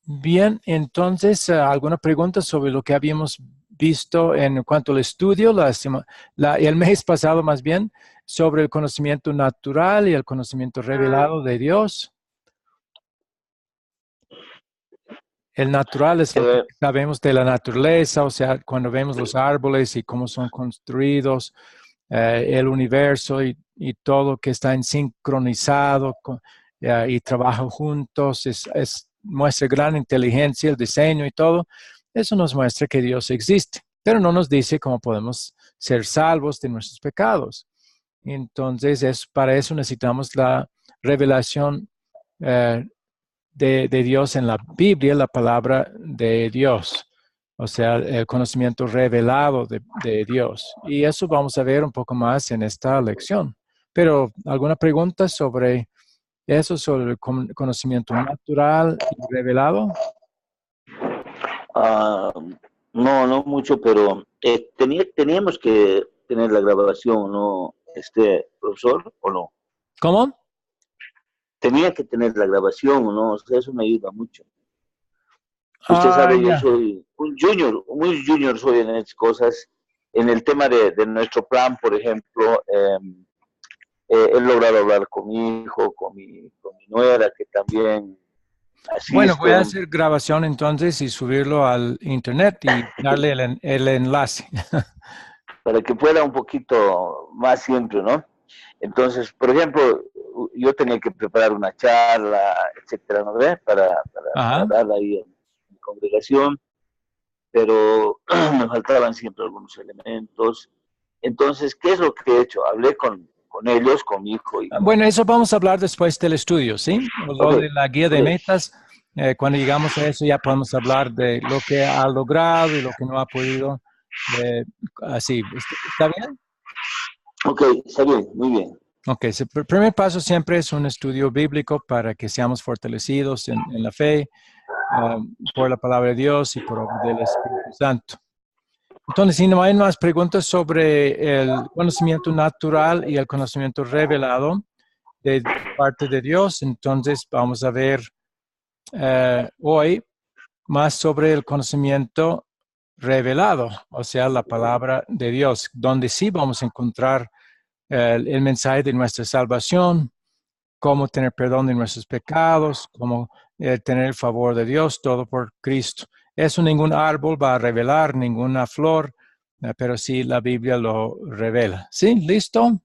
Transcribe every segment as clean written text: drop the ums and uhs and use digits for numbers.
Bien, entonces, ¿alguna pregunta sobre lo que habíamos visto en cuanto al estudio el mes pasado más bien, sobre el conocimiento natural y el conocimiento revelado de Dios? El natural es lo que Eh, sabemos de la naturaleza, o sea, cuando vemos los árboles y cómo son construidos, el universo y todo que está en sincronizado y trabaja juntos, muestra gran inteligencia, el diseño y todo. Eso nos muestra que Dios existe, pero no nos dice cómo podemos ser salvos de nuestros pecados. Entonces, para eso necesitamos la revelación eh, de Dios en la Biblia, la palabra de Dios, o sea, el conocimiento revelado de Dios. Y eso vamos a ver un poco más en esta lección. Pero, ¿alguna pregunta sobre eso, sobre el conocimiento natural y revelado? ah, no, no mucho, pero teníamos que tener la grabación, ¿no? Profesor, ¿o no? ¿Cómo? Tenía que tener la grabación, ¿no? O sea, eso me ayuda mucho. Usted Ah, sabe, yo ya. soy un junior, muy junior soy en estas cosas. En el tema de nuestro plan, por ejemplo, he logrado hablar con mi hijo, con mi nuera, que también Bueno, voy a asisten, hacer grabación entonces y subirlo al internet y darle el enlace. para que pueda un poquito más siempre, ¿no? Entonces, por ejemplo, yo tenía que preparar una charla, etcétera, ¿no ve? Para Ajá. darla ahí en mi congregación, pero me faltaban siempre algunos elementos. Entonces, ¿qué es lo que he hecho? Hablé con ellos, con mi hijo y con... Bueno, eso vamos a hablar después del estudio, ¿sí? Ok, Lo de la guía ok, de metas, cuando llegamos a eso ya podemos hablar de lo que ha logrado y lo que no ha podido. eh, Así, ¿está bien? ok, está bien, muy bien. Ok, el primer paso siempre es un estudio bíblico para que seamos fortalecidos en la fe, eh, por la palabra de Dios y por obra del Espíritu Santo. Entonces, si no hay más preguntas sobre el conocimiento natural y el conocimiento revelado de parte de Dios, entonces vamos a ver hoy más sobre el conocimiento revelado, o sea, la palabra de Dios, donde sí vamos a encontrar el mensaje de nuestra salvación, cómo tener perdón de nuestros pecados, cómo tener el favor de Dios, todo por Cristo. Eso ningún árbol va a revelar, ninguna flor, pero sí la Biblia lo revela. ¿Sí? ¿Listo?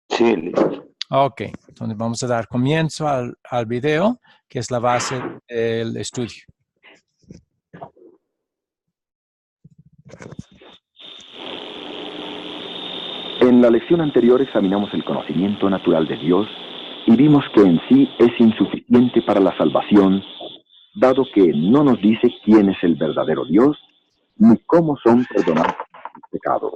Sí, listo. Ok, entonces vamos a dar comienzo al video, que es la base del estudio. En la lección anterior examinamos el conocimiento natural de Dios y vimos que en sí es insuficiente para la salvación, dado que no nos dice quién es el verdadero Dios ni cómo son perdonados los pecados.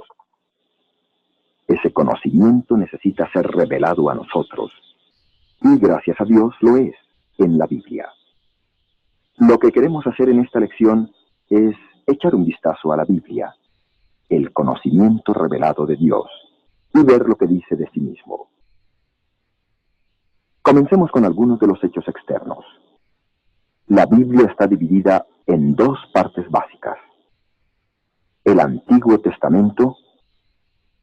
Ese conocimiento necesita ser revelado a nosotros, y gracias a Dios lo es en la Biblia. Lo que queremos hacer en esta lección es echar un vistazo a la Biblia, el conocimiento revelado de Dios, y ver lo que dice de sí mismo. Comencemos con algunos de los hechos externos. La Biblia está dividida en dos partes básicas: el Antiguo Testamento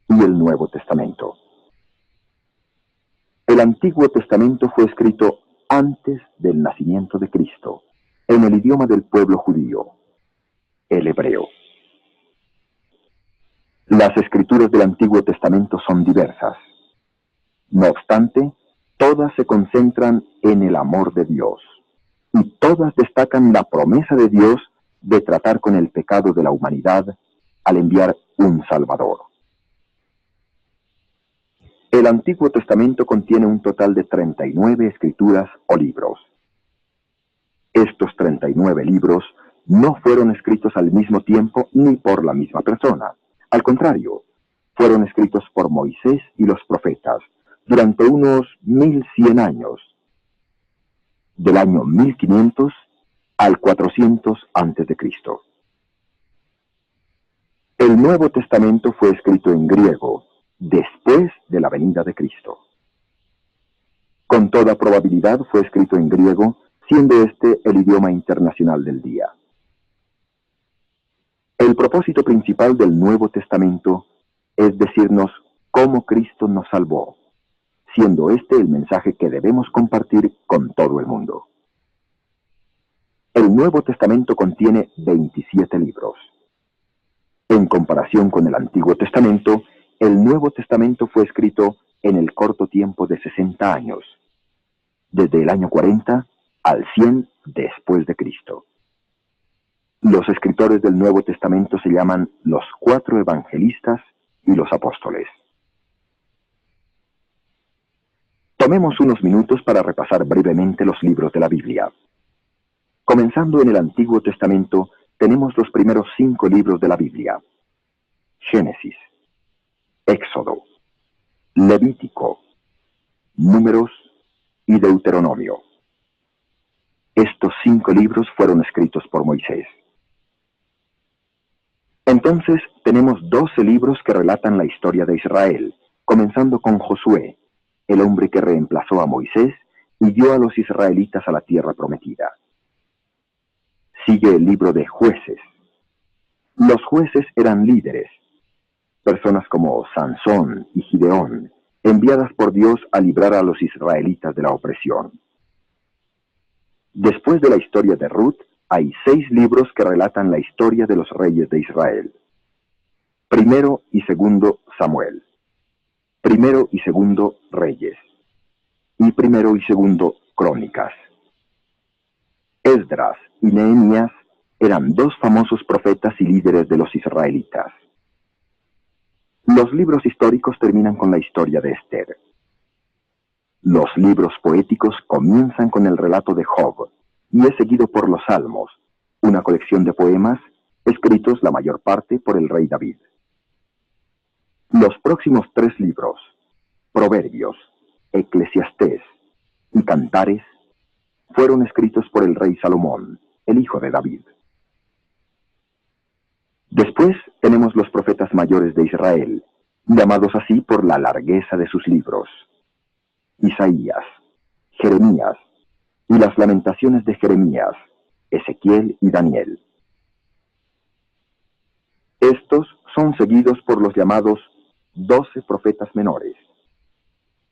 y el Nuevo Testamento. El Antiguo Testamento fue escrito antes del nacimiento de Cristo, en el idioma del pueblo judío, el hebreo. Las escrituras del Antiguo Testamento son diversas. No obstante, todas se concentran en el amor de Dios, y todas destacan la promesa de Dios de tratar con el pecado de la humanidad al enviar un Salvador. El Antiguo Testamento contiene un total de 39 escrituras o libros. Estos 39 libros no fueron escritos al mismo tiempo ni por la misma persona. Al contrario, fueron escritos por Moisés y los profetas durante unos 1100 años, del año 1500 al 400 antes de Cristo. El Nuevo Testamento fue escrito en griego después de la venida de Cristo. Con toda probabilidad fue escrito en griego siendo este el idioma internacional del día. El propósito principal del Nuevo Testamento es decirnos cómo Cristo nos salvó, siendo este el mensaje que debemos compartir con todo el mundo. El Nuevo Testamento contiene 27 libros. En comparación con el Antiguo Testamento, el Nuevo Testamento fue escrito en el corto tiempo de 60 años, desde el año 40 al 100 después de Cristo. Los escritores del Nuevo Testamento se llaman los 4 evangelistas y los apóstoles. Tomemos unos minutos para repasar brevemente los libros de la Biblia. Comenzando en el Antiguo Testamento, tenemos los primeros 5 libros de la Biblia: Génesis, Éxodo, Levítico, Números y Deuteronomio. Estos 5 libros fueron escritos por Moisés. Entonces tenemos 12 libros que relatan la historia de Israel, comenzando con Josué, el hombre que reemplazó a Moisés y guió a los israelitas a la tierra prometida. Sigue el libro de Jueces. Los jueces eran líderes, personas como Sansón y Gideón, enviadas por Dios a librar a los israelitas de la opresión. Después de la historia de Ruth, hay 6 libros que relatan la historia de los reyes de Israel. Primero y segundo Samuel. Primero y segundo Reyes. Y primero y segundo Crónicas. Esdras y Nehemías eran 2 famosos profetas y líderes de los israelitas. Los libros históricos terminan con la historia de Esther. Los libros poéticos comienzan con el relato de Job y es seguido por los Salmos, una colección de poemas escritos la mayor parte por el rey David. Los próximos 3 libros, Proverbios, Eclesiastés y Cantares, fueron escritos por el rey Salomón, el hijo de David. Después tenemos los profetas mayores de Israel, llamados así por la largueza de sus libros: Isaías, Jeremías y las lamentaciones de Jeremías, Ezequiel y Daniel. Estos son seguidos por los llamados 12 profetas menores.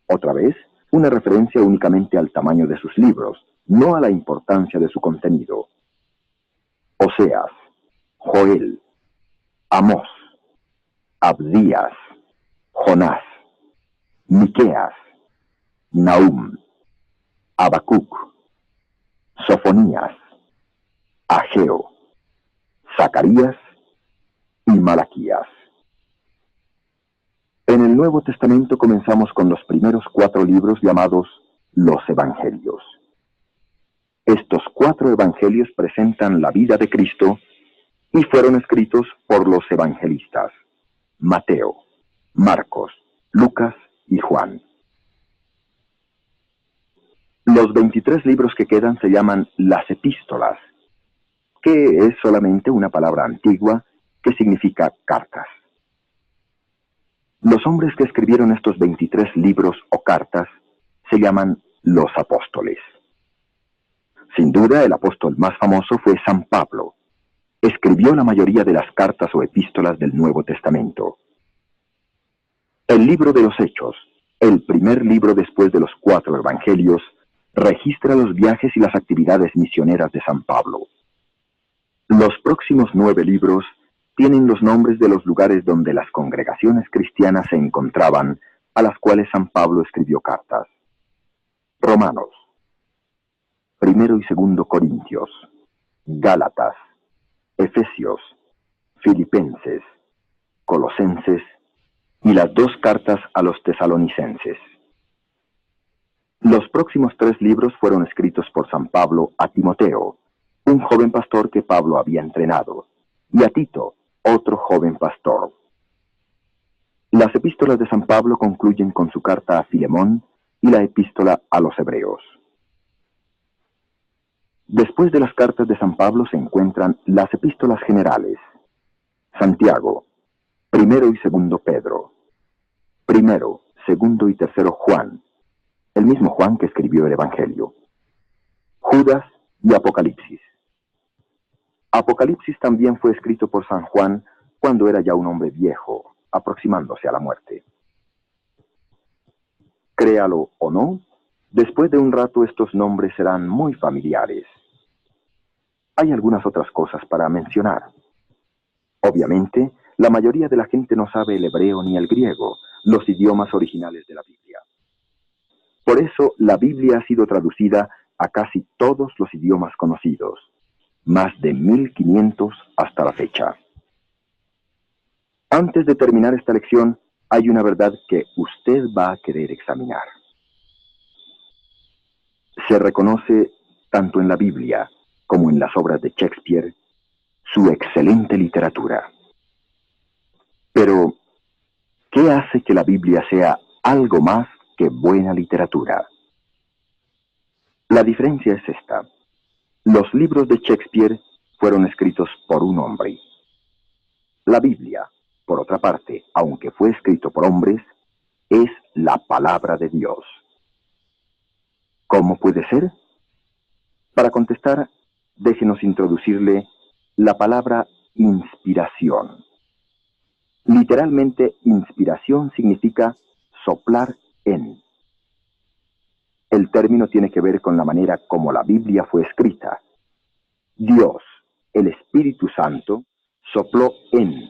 Otra vez, una referencia únicamente al tamaño de sus libros, no a la importancia de su contenido. Oseas, Joel, Amós, Abdías, Jonás, Miqueas, Nahum, Habacuc, Sofonías, Ageo, Zacarías y Malaquías. En el Nuevo Testamento comenzamos con los primeros 4 libros llamados los Evangelios. Estos 4 evangelios presentan la vida de Cristo y fueron escritos por los evangelistas: Mateo, Marcos, Lucas y Juan. Los 23 libros que quedan se llaman las epístolas, que es solamente una palabra antigua que significa cartas. Los hombres que escribieron estos 23 libros o cartas se llaman los apóstoles. Sin duda, el apóstol más famoso fue San Pablo. Escribió la mayoría de las cartas o epístolas del Nuevo Testamento. El libro de los Hechos, el primer libro después de los 4 evangelios, registra los viajes y las actividades misioneras de San Pablo. Los próximos 9 libros tienen los nombres de los lugares donde las congregaciones cristianas se encontraban, a las cuales San Pablo escribió cartas: Romanos, Primero y Segundo Corintios, Gálatas, Efesios, Filipenses, Colosenses y las 2 cartas a los tesalonicenses. Los próximos 3 libros fueron escritos por San Pablo a Timoteo, un joven pastor que Pablo había entrenado, y a Tito, otro joven pastor. Las epístolas de San Pablo concluyen con su carta a Filemón y la epístola a los Hebreos. Después de las cartas de San Pablo se encuentran las epístolas generales: Santiago, Primero y Segundo Pedro, Primero, Segundo y Tercero Juan, el mismo Juan que escribió el Evangelio. Judas y Apocalipsis. Apocalipsis también fue escrito por San Juan cuando era ya un hombre viejo, aproximándose a la muerte. Créalo o no, después de un rato estos nombres serán muy familiares. Hay algunas otras cosas para mencionar. Obviamente, la mayoría de la gente no sabe el hebreo ni el griego, los idiomas originales de la Biblia. Por eso, la Biblia ha sido traducida a casi todos los idiomas conocidos, más de 1500 hasta la fecha. Antes de terminar esta lección, hay una verdad que usted va a querer examinar. Se reconoce, tanto en la Biblia como en las obras de Shakespeare, su excelente literatura. Pero, ¿qué hace que la Biblia sea algo más que buena literatura? La diferencia es esta. Los libros de Shakespeare fueron escritos por un hombre. La Biblia, por otra parte, aunque fue escrito por hombres, es la palabra de Dios. ¿Cómo puede ser? Para contestar, déjenos introducirle la palabra inspiración. Literalmente, inspiración significa soplar en. El término tiene que ver con la manera como la Biblia fue escrita. Dios, el Espíritu Santo, sopló en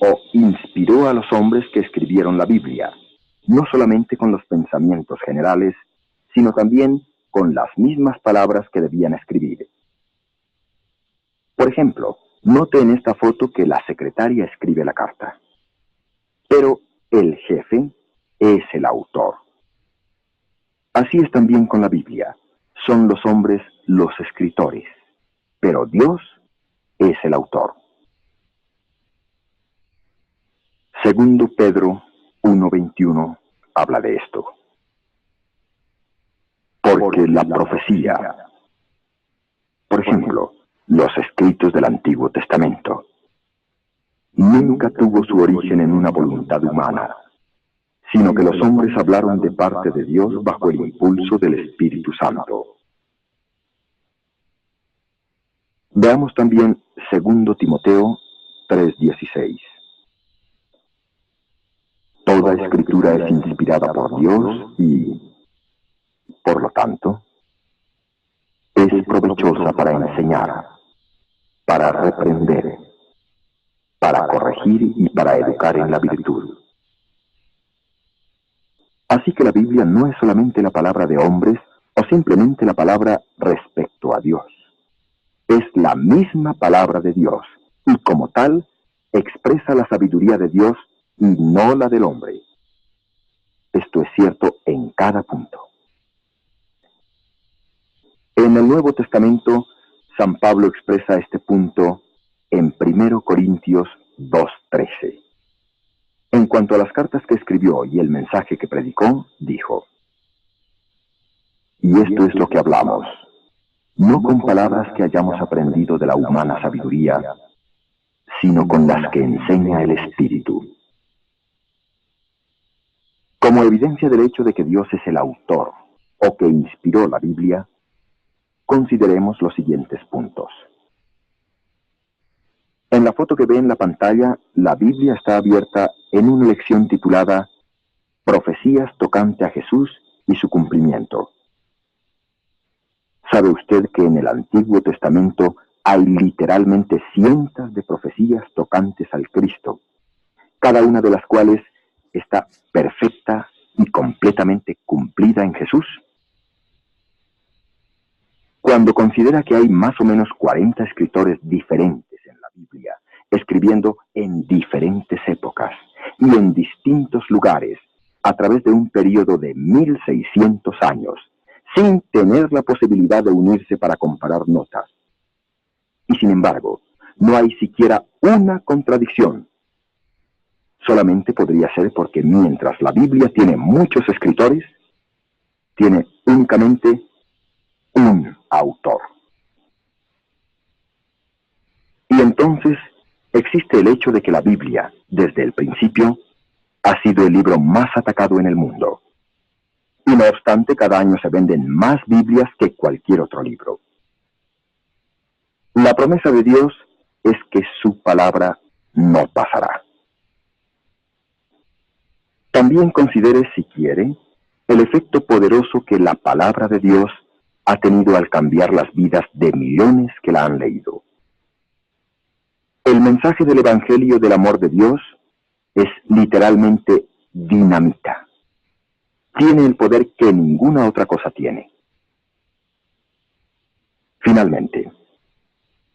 o inspiró a los hombres que escribieron la Biblia, no solamente con los pensamientos generales, sino también con las mismas palabras que debían escribir. Por ejemplo, note en esta foto que la secretaria escribe la carta. Pero el jefe es el autor. Así es también con la Biblia. Son los hombres los escritores, pero Dios es el autor. Segundo Pedro 1:21 habla de esto. Porque la profecía, por ejemplo, los escritos del Antiguo Testamento, nunca tuvo su origen en una voluntad humana, sino que los hombres hablaron de parte de Dios bajo el impulso del Espíritu Santo. Veamos también 2 Timoteo 3:16. Toda escritura es inspirada por Dios y, por lo tanto, es provechosa para enseñar, para reprender, para corregir y para educar en la virtud. Así que la Biblia no es solamente la palabra de hombres o simplemente la palabra respecto a Dios. Es la misma palabra de Dios y como tal expresa la sabiduría de Dios y no la del hombre. Esto es cierto en cada punto. En el Nuevo Testamento, San Pablo expresa este punto en 1 Corintios 2:13. En cuanto a las cartas que escribió y el mensaje que predicó, dijo: y esto es lo que hablamos, no con palabras que hayamos aprendido de la humana sabiduría, sino con las que enseña el Espíritu. Como evidencia del hecho de que Dios es el autor, o que inspiró la Biblia, consideremos los siguientes puntos. En la foto que ve en la pantalla, la Biblia está abierta en una lección titulada Profecías tocante a Jesús y su cumplimiento. ¿Sabe usted que en el Antiguo Testamento hay literalmente cientos de profecías tocantes al Cristo, cada una de las cuales está perfecta y completamente cumplida en Jesús? Cuando considera que hay más o menos 40 escritores diferentes en la Biblia, escribiendo en diferentes épocas y en distintos lugares, a través de un periodo de 1600 años, sin tener la posibilidad de unirse para comparar notas. Y sin embargo, no hay siquiera una contradicción. Solamente podría ser porque mientras la Biblia tiene muchos escritores, tiene únicamente un autor. Y entonces existe el hecho de que la Biblia, desde el principio, ha sido el libro más atacado en el mundo. Y no obstante, cada año se venden más Biblias que cualquier otro libro. La promesa de Dios es que su palabra no pasará. También considere, si quiere, el efecto poderoso que la palabra de Dios ha tenido al cambiar las vidas de millones que la han leído. El mensaje del Evangelio del amor de Dios es literalmente dinamita. Tiene el poder que ninguna otra cosa tiene. Finalmente,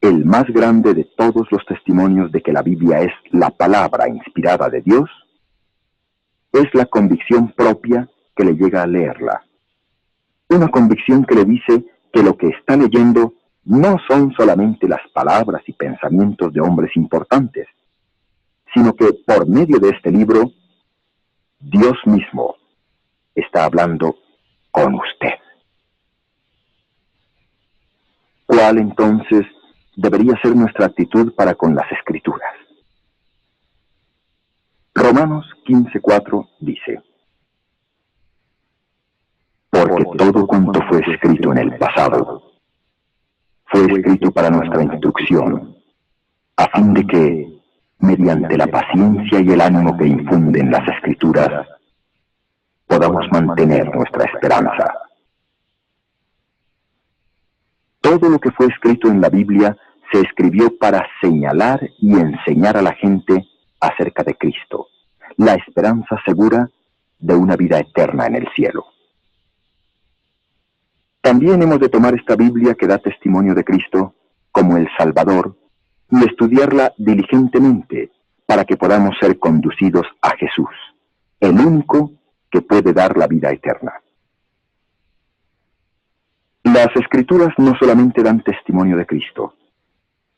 el más grande de todos los testimonios de que la Biblia es la palabra inspirada de Dios es la convicción propia que le llega a leerla. Una convicción que le dice que lo que está leyendo no son solamente las palabras y pensamientos de hombres importantes, sino que por medio de este libro, Dios mismo está hablando con usted. ¿Cuál entonces debería ser nuestra actitud para con las Escrituras? Romanos 15:4 dice: porque todo cuanto fue escrito en el pasado fue escrito para nuestra instrucción, a fin de que, mediante la paciencia y el ánimo que infunden las Escrituras, podamos mantener nuestra esperanza. Todo lo que fue escrito en la Biblia se escribió para señalar y enseñar a la gente acerca de Cristo, la esperanza segura de una vida eterna en el cielo. También hemos de tomar esta Biblia que da testimonio de Cristo como el Salvador y estudiarla diligentemente para que podamos ser conducidos a Jesús, el único que puede dar la vida eterna. Las Escrituras no solamente dan testimonio de Cristo,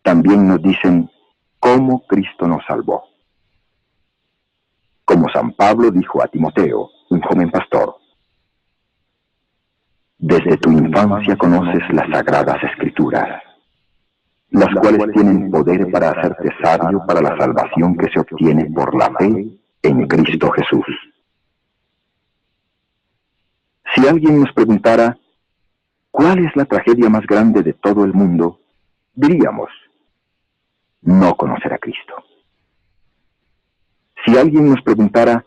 también nos dicen cómo Cristo nos salvó. Como San Pablo dijo a Timoteo, un joven pastor: desde tu infancia conoces las sagradas Escrituras, las cuales tienen poder para hacerte sabio para la salvación que se obtiene por la fe en Cristo Jesús. Si alguien nos preguntara, ¿cuál es la tragedia más grande de todo el mundo?, diríamos: no conocer a Cristo. Si alguien nos preguntara,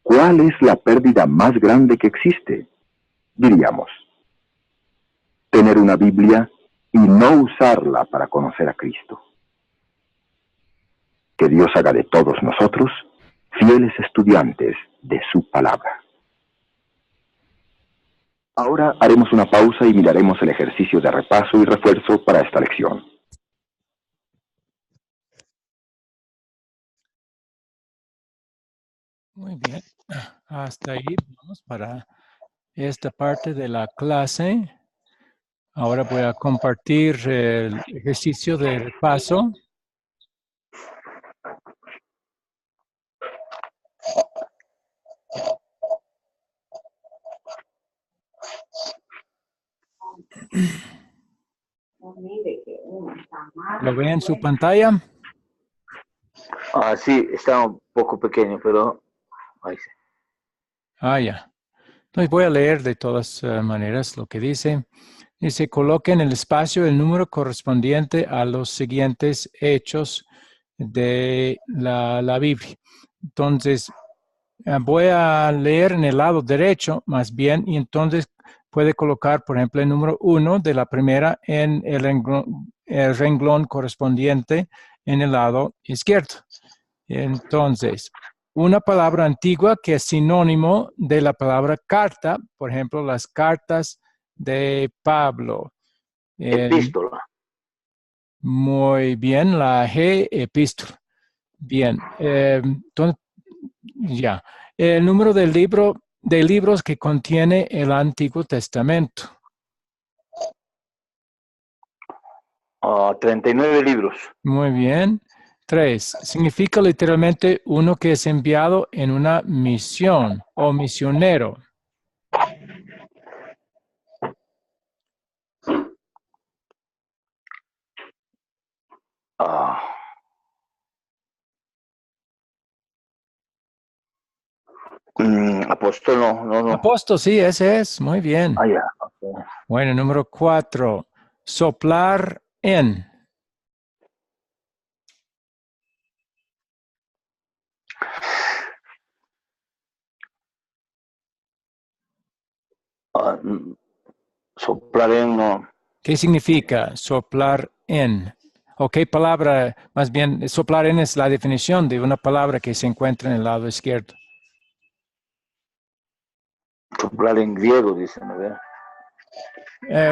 ¿cuál es la pérdida más grande que existe?, diríamos: tener una Biblia y no usarla para conocer a Cristo. Que Dios haga de todos nosotros fieles estudiantes de su palabra. Ahora haremos una pausa y miraremos el ejercicio de repaso y refuerzo para esta lección. Muy bien. Hasta ahí vamos para esta parte de la clase. Ahora voy a compartir el ejercicio de repaso. ¿Lo ven en su pantalla? Sí, está un poco pequeño, pero ahí sí. Ya. Entonces voy a leer de todas maneras lo que dice. Dice: coloque en el espacio el número correspondiente a los siguientes hechos de la Biblia. Entonces, voy a leer en el lado derecho, más bien, y entonces puede colocar, por ejemplo, el número 1 de la primera en el renglón correspondiente en el lado izquierdo. Entonces, una palabra antigua que es sinónimo de la palabra carta, por ejemplo, las cartas de Pablo. Epístola. Muy bien, la G, epístola. Bien, entonces, ya. El número de libros que contiene el Antiguo Testamento. 39 libros. Muy bien. 3. Significa literalmente uno que es enviado en una misión o misionero. Apóstol, no. Apóstol, sí, ese es. Muy bien. Ah, ya. Okay. Bueno, número 4. Soplar en. Soplar en, no. ¿Qué significa soplar en? ¿O qué palabra, más bien, soplar en es la definición de una palabra que se encuentra en el lado izquierdo? Soplar en griego, dicen, ¿verdad?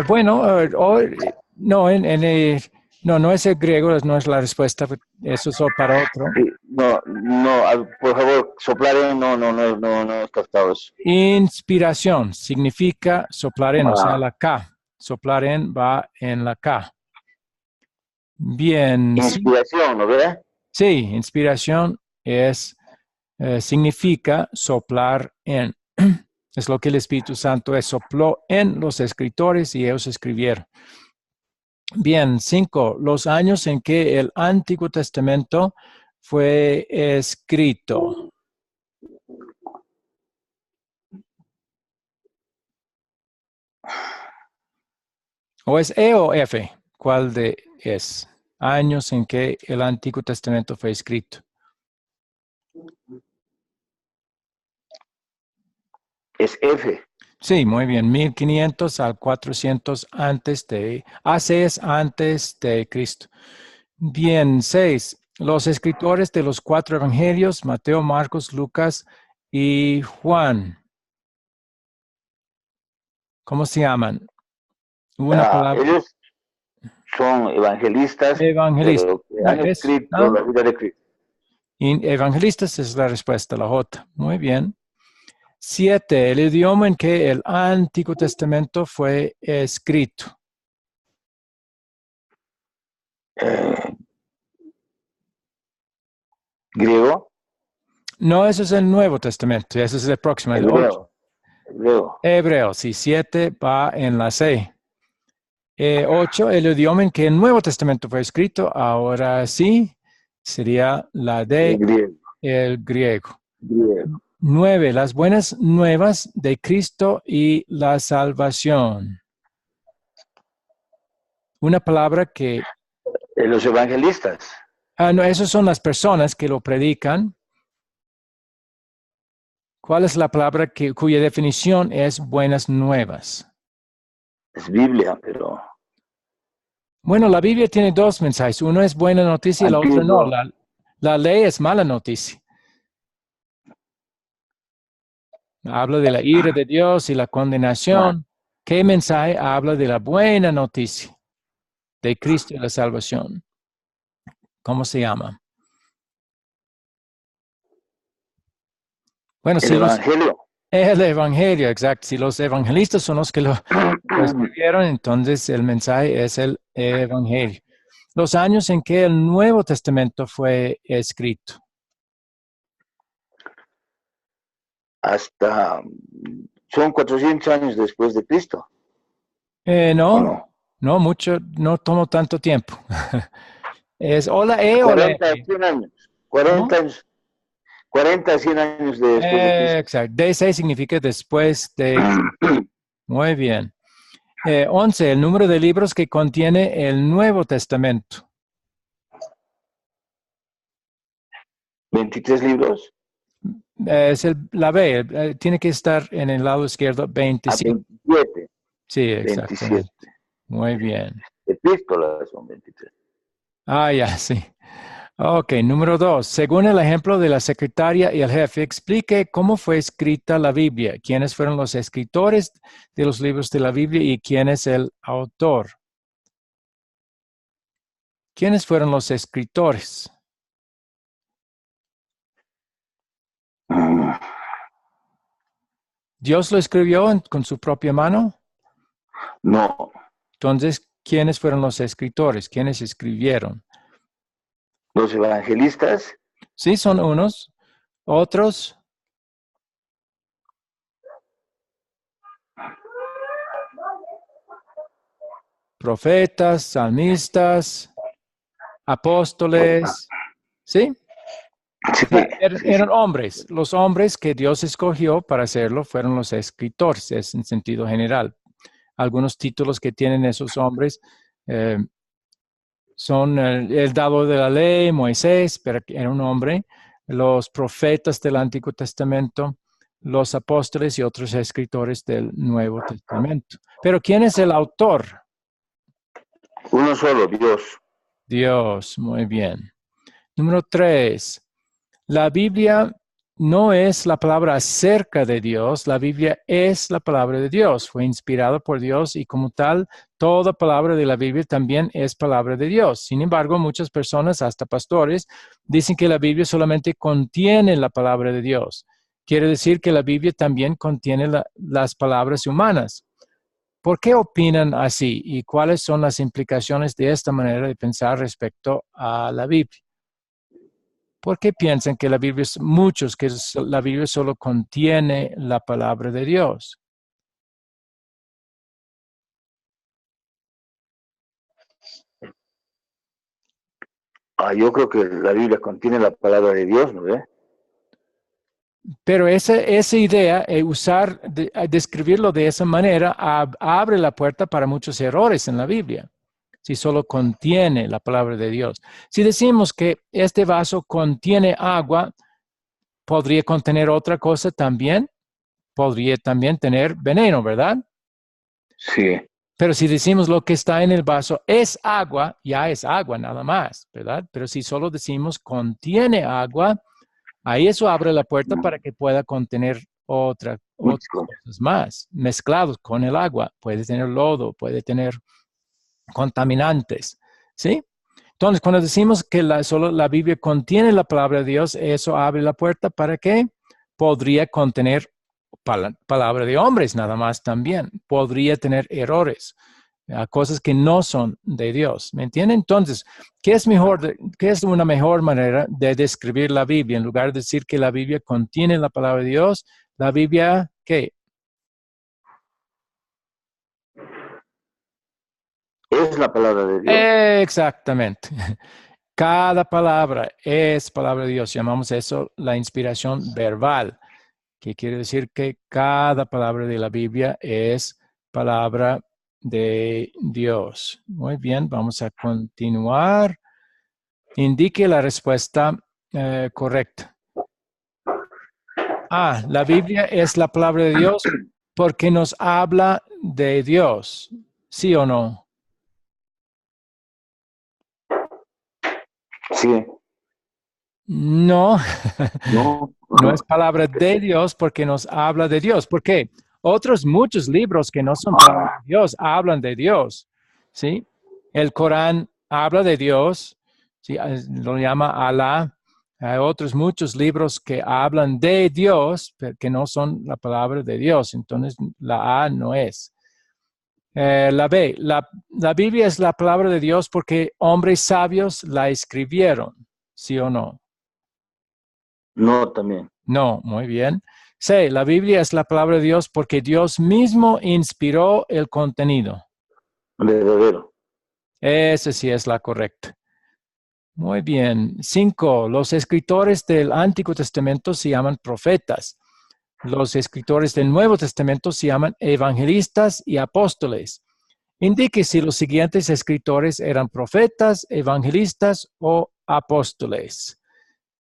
Bueno, no, no es el griego, no es la respuesta, eso es para otro. Sí, no, por favor, soplar en, no he captado eso. Inspiración significa soplar en, o sea, Ah, la K. Soplar en va en la K. Bien, sí, inspiración, ¿no verdad? sí, inspiración significa soplar en. Es lo que el Espíritu Santo sopló en los escritores y ellos escribieron. Bien, 5. Los años en que el Antiguo Testamento fue escrito. ¿O es E o F? ¿Cuál de es? Años en que el Antiguo Testamento fue escrito. Es F. Sí, muy bien. 1500 al 400 antes de Cristo. Bien, 6. Los escritores de los 4 evangelios, Mateo, Marcos, Lucas y Juan. ¿Cómo se llaman? Una palabra. Ellos son evangelistas, Evangelista. pero que han escrito la vida de Cristo. Evangelistas es la respuesta, la J. Muy bien. 7. El idioma en que el Antiguo Testamento fue escrito. Griego, No, eso es el Nuevo Testamento, eso es el próximo, el 8. hebreo. Hebreo, sí, 7 va en la C. 8, el idioma en que el Nuevo Testamento fue escrito, ahora sí, sería la D, Griego. el griego. Griego. 9, las buenas nuevas de Cristo y la salvación. Una palabra que... Los evangelistas. no, esas son las personas que lo predican. ¿Cuál es la palabra cuya definición es buenas nuevas? Es Biblia, pero Bueno, la Biblia tiene dos mensajes. Uno es buena noticia y la otra no. antiguo. La ley es mala noticia. Habla de la ira de Dios y la condenación. ¿Qué mensaje habla de la buena noticia de Cristo y la salvación? ¿Cómo se llama? Bueno, El Evangelio. el Evangelio, exacto. Si los evangelistas son los que lo escribieron, entonces el mensaje es el Evangelio. Los años en que el Nuevo Testamento fue escrito. Son 400 años después de Cristo. No, no mucho, no tomó tanto tiempo. Es o la E o la 40, F. 100 años. ¿Cómo? 40, 100 años después de Cristo. Exacto. DC significa después de. Muy bien. 11, el número de libros que contiene el Nuevo Testamento. 23 libros. Es la B, tiene que estar en el lado izquierdo, 25. 27. Sí, exacto. 27. Muy bien. Epístolas son 23. Ah, ya, sí. Ok, número 2. Según el ejemplo de la secretaria y el jefe, explique cómo fue escrita la Biblia, quiénes fueron los escritores de los libros de la Biblia y quién es el autor. ¿Quiénes fueron los escritores? ¿Dios lo escribió con su propia mano? No. Entonces, ¿quiénes fueron los escritores? ¿Quiénes escribieron? Los evangelistas. Sí, son unos. Otros. Profetas, salmistas, apóstoles. ¿Sí? Sí, Eran hombres. Los hombres que Dios escogió para hacerlo fueron los escritores, es en sentido general. Algunos títulos que tienen esos hombres eh, son el dado de la ley, Moisés, pero era un hombre, los profetas del Antiguo Testamento, los apóstoles y otros escritores del Nuevo Testamento. Pero ¿quién es el autor? uno solo, Dios. Dios, muy bien. Número 3. La Biblia no es la palabra acerca de Dios, la Biblia es la palabra de Dios. Fue inspirada por Dios y como tal, toda palabra de la Biblia también es palabra de Dios. Sin embargo, muchas personas, hasta pastores, dicen que la Biblia solamente contiene la palabra de Dios. Quiere decir que la Biblia también contiene las palabras humanas. ¿Por qué opinan así y cuáles son las implicaciones de esta manera de pensar respecto a la Biblia? ¿Por qué piensan que la Biblia la Biblia solo contiene la palabra de Dios? Yo creo que la Biblia contiene la palabra de Dios, ¿no ve? Pero esa idea, describirlo de esa manera, abre la puerta para muchos errores en la Biblia, si solo contiene la palabra de Dios. Si decimos que este vaso contiene agua, podría contener otra cosa también, podría también tener veneno, ¿verdad? Sí. Pero si decimos lo que está en el vaso es agua, ya es agua nada más, ¿verdad? Pero si solo decimos contiene agua, ahí eso abre la puerta para que pueda contener otras cosas más, mezclados con el agua. Puede tener lodo, puede tener contaminantes, ¿sí? Entonces, cuando decimos que solo la Biblia contiene la palabra de Dios, eso abre la puerta para que podría contener palabra de hombres nada más también. Podría tener errores, cosas que no son de Dios. ¿Me entienden? Entonces, qué es una mejor manera de describir la Biblia? En lugar de decir que la Biblia contiene la palabra de Dios, la Biblia, ¿qué? Es la palabra de Dios. Exactamente. Cada palabra es palabra de Dios. Llamamos eso la inspiración verbal, que quiere decir que cada palabra de la Biblia es palabra de Dios. Muy bien, vamos a continuar. Indique la respuesta correcta. La Biblia es la palabra de Dios porque nos habla de Dios. ¿Sí o no? Sí. No, No. no es palabra de Dios porque nos habla de Dios. ¿Por qué? Otros muchos libros que no son palabra de Dios hablan de Dios. ¿Sí? El Corán habla de Dios, ¿sí? Lo llama Alá. Hay otros muchos libros que hablan de Dios, pero que no son la palabra de Dios. Entonces, la A no es. La B, la Biblia es la palabra de Dios porque hombres sabios la escribieron, ¿sí o no? No, también. No, muy bien. C, la Biblia es la palabra de Dios porque Dios mismo inspiró el contenido. Verdadero. Esa sí es la correcta. Muy bien. 5, los escritores del Antiguo Testamento se llaman profetas. Los escritores del Nuevo Testamento se llaman evangelistas y apóstoles. Indique si los siguientes escritores eran profetas, evangelistas o apóstoles.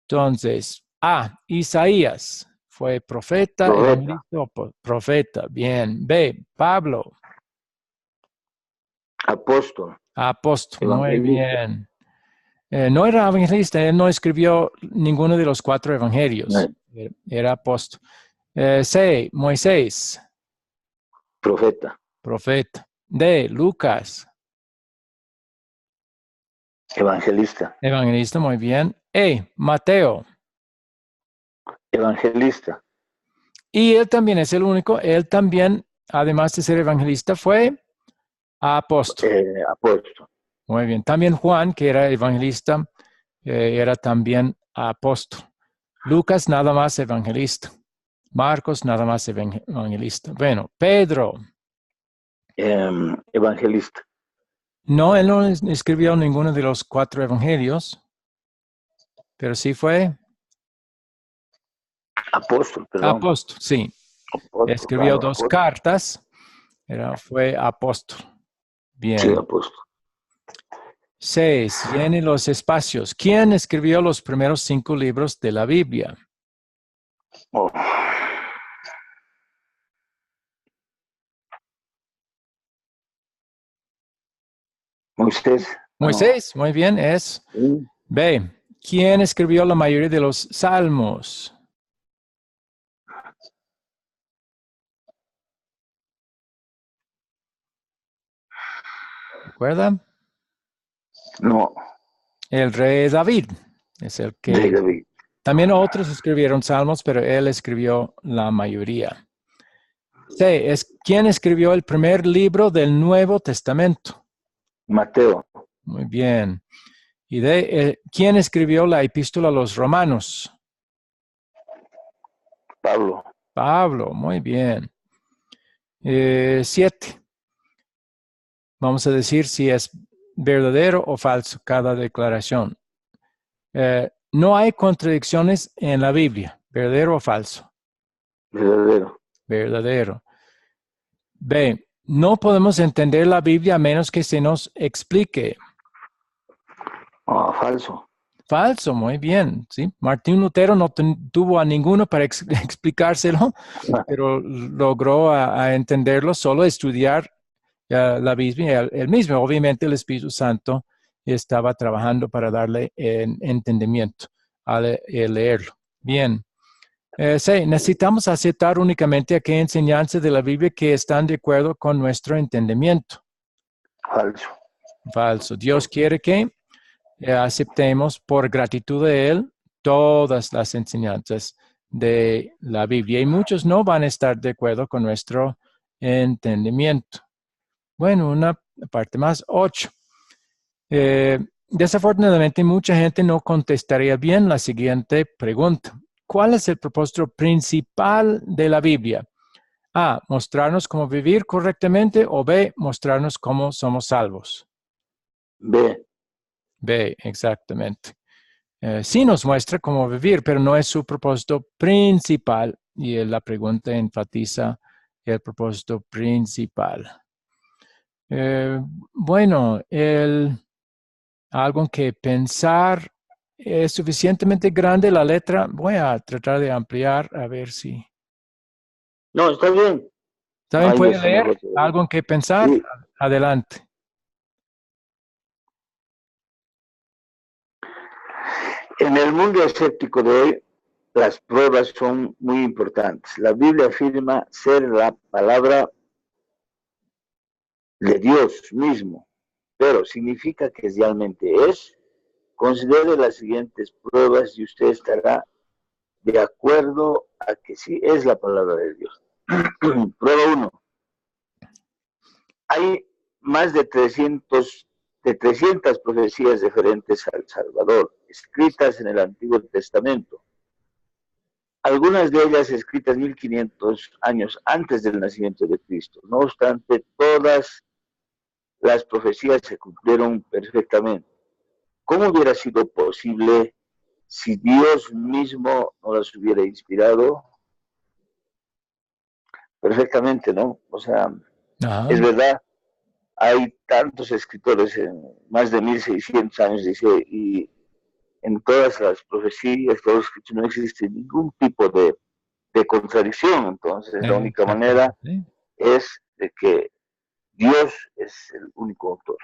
Entonces, A, Isaías fue profeta, Profeta. evangelista o profeta. Bien. B, Pablo, Apóstol. apóstol. Muy Evangelista. bien. No era evangelista, él no escribió ninguno de los 4 evangelios. Era apóstol. C, Moisés, Profeta. profeta. D, Lucas, Evangelista. evangelista. Muy bien. E, Mateo. Evangelista. Y él también es el único, él también, además de ser evangelista, fue apóstol. Apóstol. Muy bien. También Juan, que era evangelista, era también apóstol. Lucas, nada más evangelista. Marcos, nada más evangelista. Bueno, Pedro. Evangelista. No, él no escribió ninguno de los 4 evangelios, pero sí fue Apóstol, perdón. Apóstol, sí. Apóstol, Escribió claro, 2 apóstol. cartas, fue apóstol. Sí, Bien. apóstol. 6. Llene los espacios. ¿Quién escribió los primeros 5 libros de la Biblia? Oh. Moisés. Moisés, muy bien, es Sí. B. ¿Quién escribió la mayoría de los salmos? ¿Recuerda? No, El rey David es el de que... David. También otros escribieron salmos, pero él escribió la mayoría. C. ¿Quién escribió el primer libro del Nuevo Testamento? Mateo. Muy bien. Y D. ¿Quién escribió la epístola a los romanos? Pablo. Pablo, muy bien. 7. Vamos a decir si es verdadero o falso cada declaración. No hay contradicciones en la Biblia, verdadero o falso. Verdadero. Verdadero. B. No podemos entender la Biblia a menos que se nos explique. Falso. Falso, muy bien. ¿Sí? Martín Lutero no tuvo a ninguno para explicárselo, pero logró a entenderlo solo estudiar la Biblia. Él mismo, obviamente, el Espíritu Santo estaba trabajando para darle entendimiento al leerlo. Bien. Sí, necesitamos aceptar únicamente aquella enseñanza de la Biblia que están de acuerdo con nuestro entendimiento. Falso. Falso. Dios quiere que aceptemos por gratitud de Él todas las enseñanzas de la Biblia y muchos no van a estar de acuerdo con nuestro entendimiento. Bueno, una parte más, 8. Desafortunadamente, mucha gente no contestaría bien la siguiente pregunta. ¿Cuál es el propósito principal de la Biblia? A, mostrarnos cómo vivir correctamente o B, mostrarnos cómo somos salvos. B. B, exactamente. Sí nos muestra cómo vivir, pero no es su propósito principal y la pregunta enfatiza el propósito principal. Bueno, algo que pensar es suficientemente grande la letra. Voy a tratar de ampliar a ver si... No, está bien. ¿Saben? Ahí ¿Puede está leer mejor. algo que pensar? Sí. Adelante. En el mundo escéptico de hoy, las pruebas son muy importantes. La Biblia afirma ser la palabra de Dios mismo, pero ¿significa que realmente es? Considere las siguientes pruebas y usted estará de acuerdo a que sí es la palabra de Dios. Prueba 1. Hay más de 300 profecías referentes al Salvador, escritas en el Antiguo Testamento. Algunas de ellas escritas 1500 años antes del nacimiento de Cristo. No obstante, todas las profecías se cumplieron perfectamente. ¿Cómo hubiera sido posible si Dios mismo no las hubiera inspirado? Perfectamente, ¿no? O sea, Ajá. es verdad, hay tantos escritores en más de 1600 años, dice, y en todas las profecías, todos los escritos, no existe ningún tipo de contradicción. Entonces, la única manera Exactamente. es de que Dios es el único autor.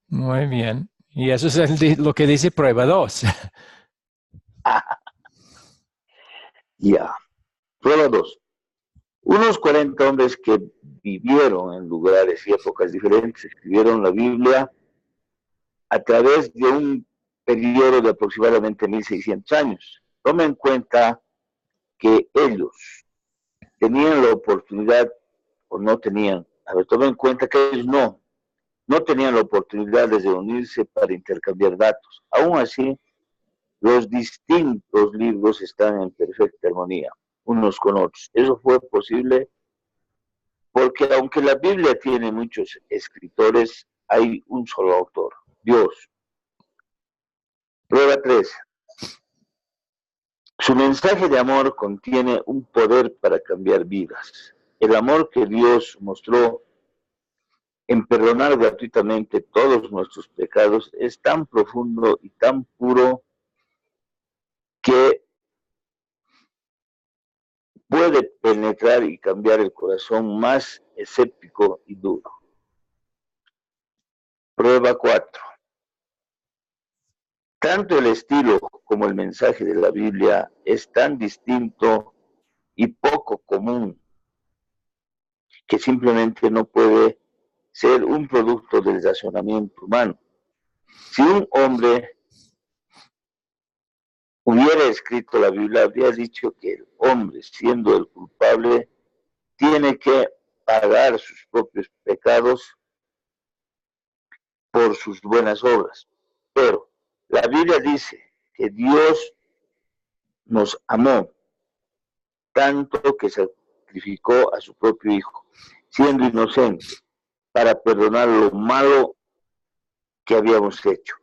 Muy bien. Y eso es lo que dice prueba 2. Ya. Prueba 2. Unos 40 hombres que vivieron en lugares y épocas diferentes escribieron la Biblia a través de un periodo de aproximadamente 1600 años. Tome en cuenta que ellos tenían la oportunidad o no tenían. A ver, tome en cuenta que ellos no tenían la oportunidad de reunirse para intercambiar datos. Aún así, los distintos libros están en perfecta armonía unos con otros. Eso fue posible porque aunque la Biblia tiene muchos escritores, hay un solo autor, Dios. Prueba 3. Su mensaje de amor contiene un poder para cambiar vidas. El amor que Dios mostró en perdonar gratuitamente todos nuestros pecados es tan profundo y tan puro que puede penetrar y cambiar el corazón más escéptico y duro. Prueba 4. Tanto el estilo como el mensaje de la Biblia es tan distinto y poco común que simplemente no puede ser un producto del razonamiento humano. Si un hombre hubiera escrito la Biblia, habría dicho que el hombre, siendo el culpable, tiene que pagar sus propios pecados por sus buenas obras. Pero la Biblia dice que Dios nos amó tanto que sacrificó a su propio Hijo, siendo inocente, para perdonar lo malo que habíamos hecho.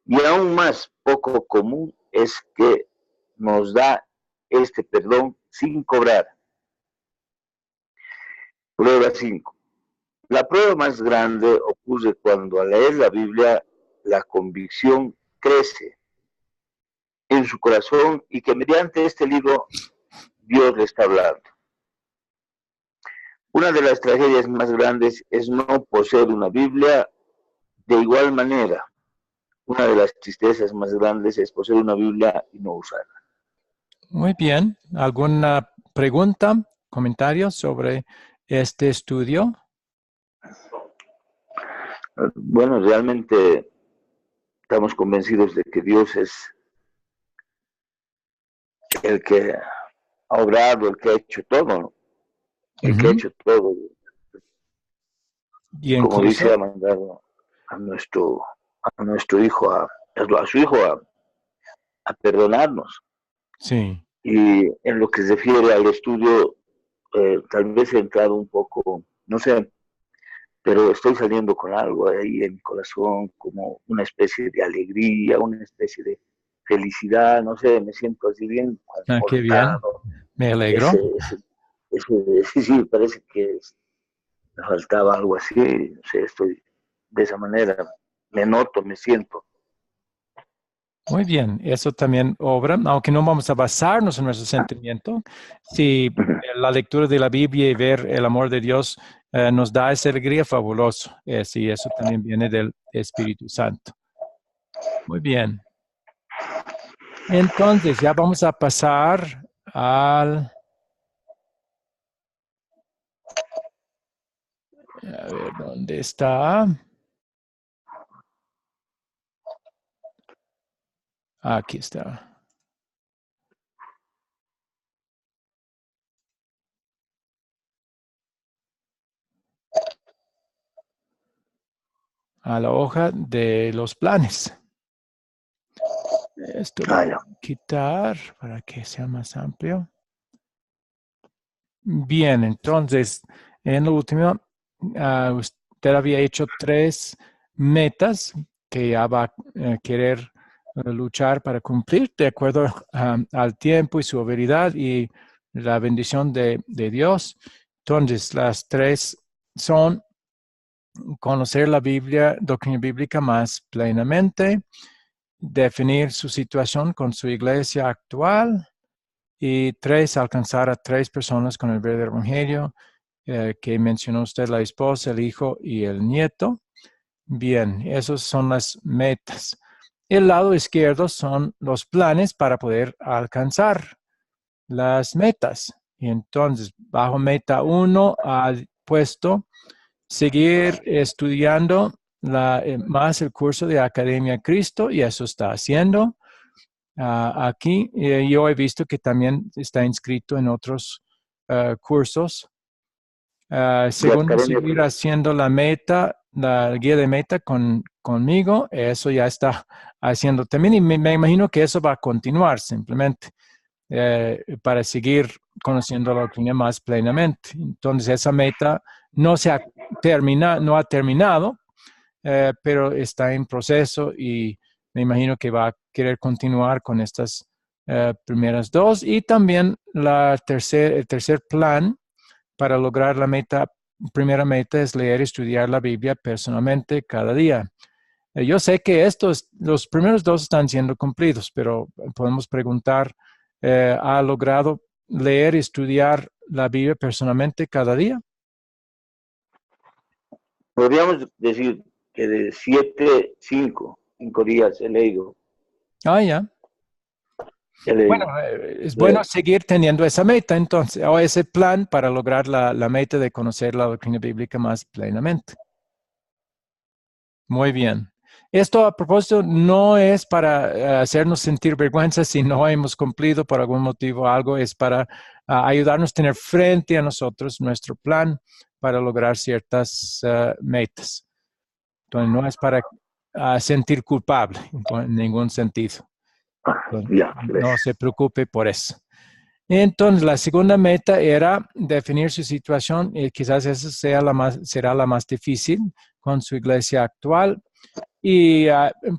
Y aún más poco común es que nos da este perdón sin cobrar. Prueba 5. La prueba más grande ocurre cuando al leer la Biblia la convicción crece en su corazón y que mediante este libro Dios le está hablando. Una de las tragedias más grandes es no poseer una Biblia. De igual manera, una de las tristezas más grandes es poseer una Biblia y no usarla. Muy bien. ¿Alguna pregunta, comentario sobre este estudio? Bueno, realmente estamos convencidos de que Dios es el que ha obrado, el que ha hecho todo, ¿no? El que ha hecho todo. Y como incluso, dice, ha mandado a nuestro hijo, a su hijo a perdonarnos. sí. Y en lo que se refiere al estudio, tal vez he entrado un poco, no sé, pero estoy saliendo con algo ahí en mi corazón, como una especie de alegría, una especie de felicidad, no sé, me siento así bien Ah, qué bien. confortado. Me alegro. Sí, parece que me faltaba algo así, no sé, estoy de esa manera, me noto, me siento. Muy bien, eso también obra, aunque no vamos a basarnos en nuestro sentimiento, si la lectura de la Biblia y ver el amor de Dios nos da esa alegría fabuloso, sí, eso también viene del Espíritu Santo. Muy bien. Entonces, ya vamos a pasar al... A ver, ¿dónde está? Aquí está. A la hoja de los planes. Esto lo voy a quitar para que sea más amplio. Bien, entonces, en lo último, usted había hecho 3 metas que ya va a querer luchar para cumplir de acuerdo al tiempo y su habilidad y la bendición de Dios. Entonces, las 3 son conocer la Biblia, doctrina bíblica más plenamente, definir su situación con su iglesia actual y 3, alcanzar a 3 personas con el verdadero evangelio, que mencionó usted, la esposa, el hijo y el nieto. Bien, esas son las metas. El lado izquierdo son los planes para poder alcanzar las metas. Y entonces, bajo meta 1, ha puesto seguir estudiando más el curso de Academia Cristo, y eso está haciendo. Aquí yo he visto que también está inscrito en otros cursos. Segundo, seguir haciendo la guía de meta conmigo. Eso ya está haciendo también, y me imagino que eso va a continuar simplemente para seguir conociendo la doctrina más plenamente. Entonces, esa meta no ha terminado, pero está en proceso, y me imagino que va a querer continuar con estas primeras dos, y también el tercer plan para lograr la primera meta es leer y estudiar la Biblia personalmente cada día. Yo sé que los primeros dos están siendo cumplidos, pero podemos preguntar, ¿ha logrado leer y estudiar la Biblia personalmente cada día? Podríamos decir que de 7, 5 días he leído. Ah, ya. Bueno, es bueno seguir teniendo esa meta entonces, o ese plan para lograr la meta de conocer la doctrina bíblica más plenamente. Muy bien. Esto a propósito no es para hacernos sentir vergüenza si no hemos cumplido por algún motivo algo, es para ayudarnos a tener frente a nosotros nuestro plan para lograr ciertas metas. Entonces no es para sentir culpable en ningún sentido. No se preocupe por eso. Entonces, la segunda meta era definir su situación y quizás esa será la más difícil con su iglesia actual. Y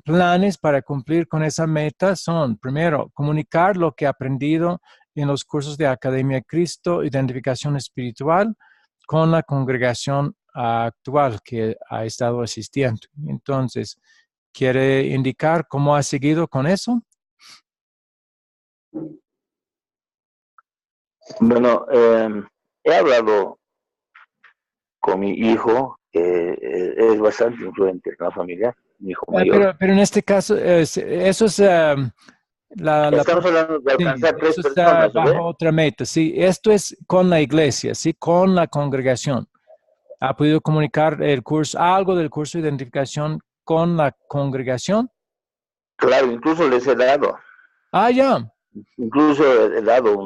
planes para cumplir con esa meta son, primero, comunicar lo que ha aprendido en los cursos de Academia de Cristo, Identificación Espiritual, con la congregación actual que ha estado asistiendo. Entonces, ¿quiere indicar cómo ha seguido con eso? Bueno, he hablado con mi hijo, que es bastante influente en la familia, mi hijo mayor. Pero en este caso, eso es Estamos hablando de sí, alcanzar 3 eso está personas, ¿no ve? bajo otra meta. Sí, esto es con la iglesia, sí, con la congregación. ¿Ha podido comunicar algo del curso de identificación con la congregación? Claro, incluso les he dado. Ah, ya. Incluso he dado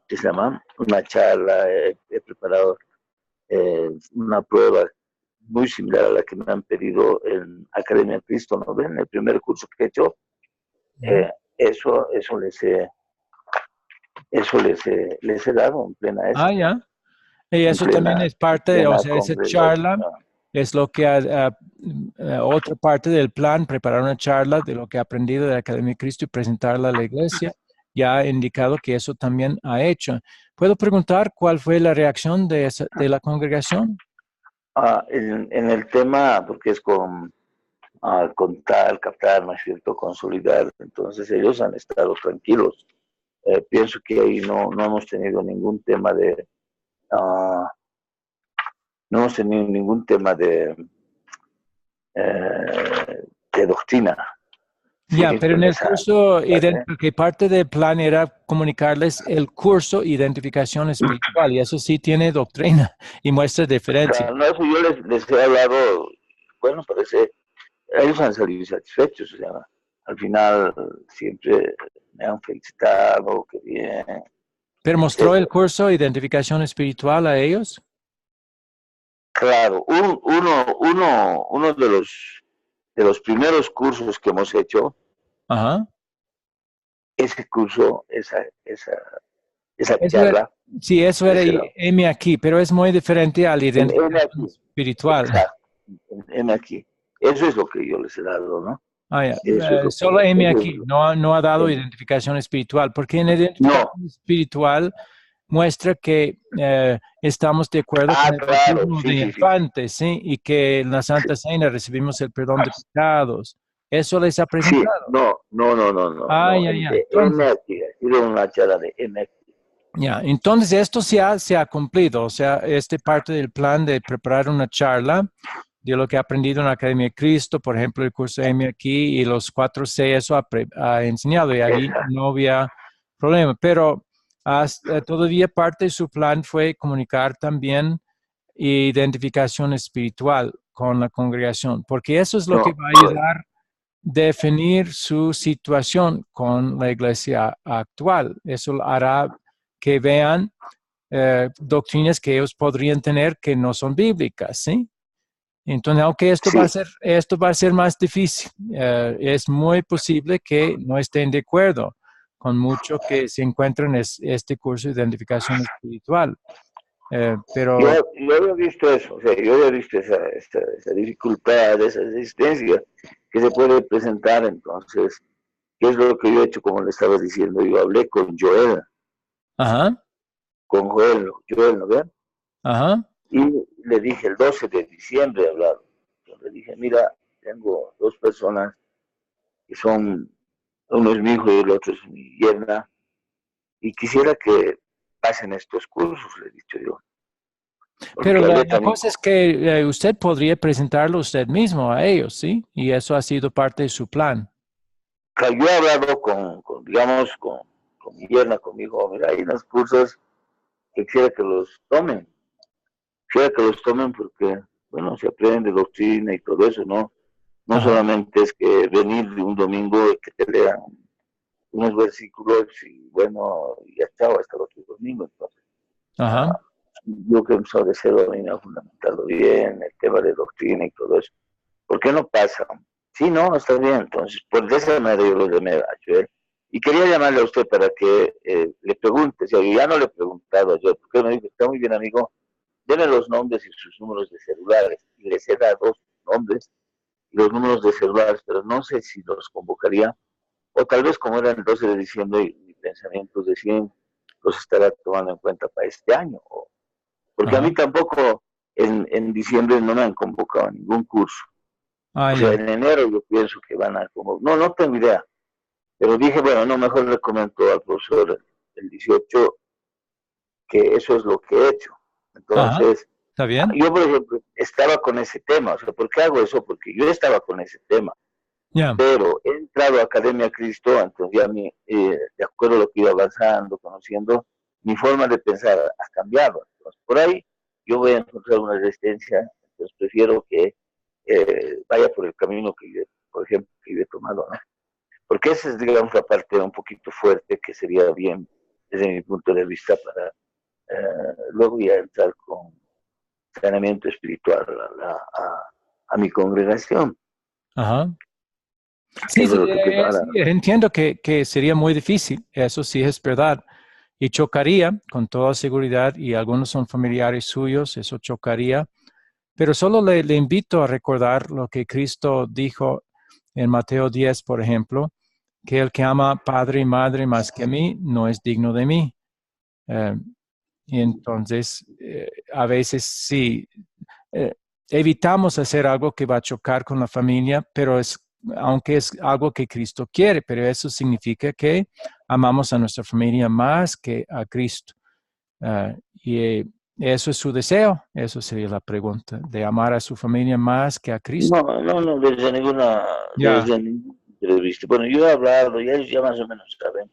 ¿qué se llama? Una charla, he preparado una prueba muy similar a la que me han pedido en Academia de Cristo, ¿no ven? El primer curso que he hecho, eso les he dado en plena Ah, ya. Y eso también es parte, o sea, esa charla es lo que otra parte del plan, preparar una charla de lo que ha aprendido de la Academia de Cristo y presentarla a la iglesia. Ya ha indicado que eso también ha hecho. ¿Puedo preguntar cuál fue la reacción de la congregación? En el tema, porque es contar, captar, ¿no es cierto?, consolidar. Entonces ellos han estado tranquilos. Pienso que ahí no hemos tenido ningún tema no hemos tenido ningún tema de doctrina. Ya, Sí, pero en el curso, que parte del plan era comunicarles el curso Identificación Espiritual, y eso sí tiene doctrina y muestra diferencia. Claro, no, eso yo les he hablado, bueno, parece, ellos han salido satisfechos, o sea, al final siempre me han felicitado, qué bien. ¿Pero mostró el curso Identificación Espiritual a ellos? Claro, uno de los primeros cursos que hemos hecho, Ajá. ese curso, esa charla. Sí, eso era M aquí, pero es muy diferente al Identificación Espiritual. Exacto, M aquí. Eso es lo que yo les he dado, ¿no? Ah, ya. Solo M aquí, no ha dado Identificación Espiritual, porque en Identificación Espiritual muestra que estamos de acuerdo con el bautismo de infantes, ¿sí? Y que en la Santa Cena recibimos el perdón de pecados. ¿Eso les ha presentado? Sí, no. Ah, No. ya. M aquí, ha sido una charla de M aquí. Ya, entonces esto se ha cumplido, o sea, parte del plan de preparar una charla de lo que ha aprendido en la Academia de Cristo, por ejemplo, el curso M aquí y los 4C, eso ha enseñado y ahí no había problema, pero todavía parte de su plan fue comunicar también identificación espiritual con la congregación, porque eso es lo que va a ayudar a definir su situación con la iglesia actual. Eso hará que vean doctrinas que ellos podrían tener que no son bíblicas, ¿sí? Entonces, aunque esto va a ser más difícil, es muy posible que no estén de acuerdo con mucho que se encuentra en este curso de identificación espiritual. Pero yo había visto eso, o sea, yo había visto esa dificultad, esa resistencia, que se puede presentar. Entonces, ¿qué es lo que yo he hecho? Como le estaba diciendo, yo hablé con Joel, Ajá, con Joel, ¿no ven? ajá. Y le dije, el 12 de diciembre he hablado. Yo le dije, mira, tengo dos personas que son, uno es mi hijo y el otro es mi yerna, y quisiera que pasen estos cursos, le he dicho yo. Pero Porque hablé la también cosa es que usted podría presentarlo usted mismo a ellos, ¿sí? Y eso ha sido parte de su plan. yo he hablado digamos, con mi yerna, con mi hijo, mira, hay unos cursos que quiero que los tomen. Quiero que los tomen porque, bueno, se aprende doctrina y todo eso, ¿no? No Ajá, solamente es que venir de un domingo y que te lean unos versículos y, bueno, ya chao, hasta el otro domingo. Entonces, ajá, ah, yo que empezó de cero a mí me ha fundamentado bien el tema de doctrina y todo eso. ¿Por qué no pasa? Sí, no, está bien. Entonces, por de esa manera yo lo llamé a Joel. Y quería llamarle a usted para que le pregunte, si yo ya no le he preguntado a Joel, porque me dijo, está muy bien, amigo, deme los nombres y sus números de celulares. Y les he dado sus nombres y los números de celulares, pero no sé si los convocaría, o tal vez como era el 12 de diciembre y mi pensamiento decían, los estará tomando en cuenta para este año. Porque a ajá. mí tampoco en diciembre no me han convocado a ningún curso. Ah, O sea, ya. en enero yo pienso que van a convocar. No, no tengo idea. Pero dije, bueno, no, mejor le comento al profesor el 18 que eso es lo que he hecho. Ajá, Entonces, ¿está bien? yo, por ejemplo, estaba con ese tema. O sea, ¿por qué hago eso? Porque yo estaba con ese tema. Ya. Pero he entrado a Academia Cristo, entonces ya de acuerdo a lo que iba avanzando, conociendo, mi forma de pensar ha cambiado. Entonces, por ahí yo voy a encontrar una resistencia, entonces prefiero que vaya por el camino que yo, por ejemplo, que yo he tomado, ¿no? Porque esa es, digamos, la parte un poquito fuerte que sería bien, desde mi punto de vista, para luego ya entrar con saneamiento espiritual a mi congregación. Ajá. Sí, Eso sí, es lo que pienso ahora. sí, entiendo que sería muy difícil, eso sí es verdad. Y chocaría con toda seguridad, y algunos son familiares suyos, eso chocaría. Pero solo le invito a recordar lo que Cristo dijo en Mateo 10, por ejemplo, que el que ama padre y madre más que a mí no es digno de mí. Eh, y entonces, a veces sí, eh, evitamos hacer algo que va a chocar con la familia, pero aunque es algo que Cristo quiere, pero eso significa que amamos a nuestra familia más que a Cristo. Y eso es su deseo, eso sería la pregunta, de amar a su familia más que a Cristo. No, no, no, Ya, desde ningún punto de vista. Bueno, yo he hablado, ya ellos ya más o menos saben,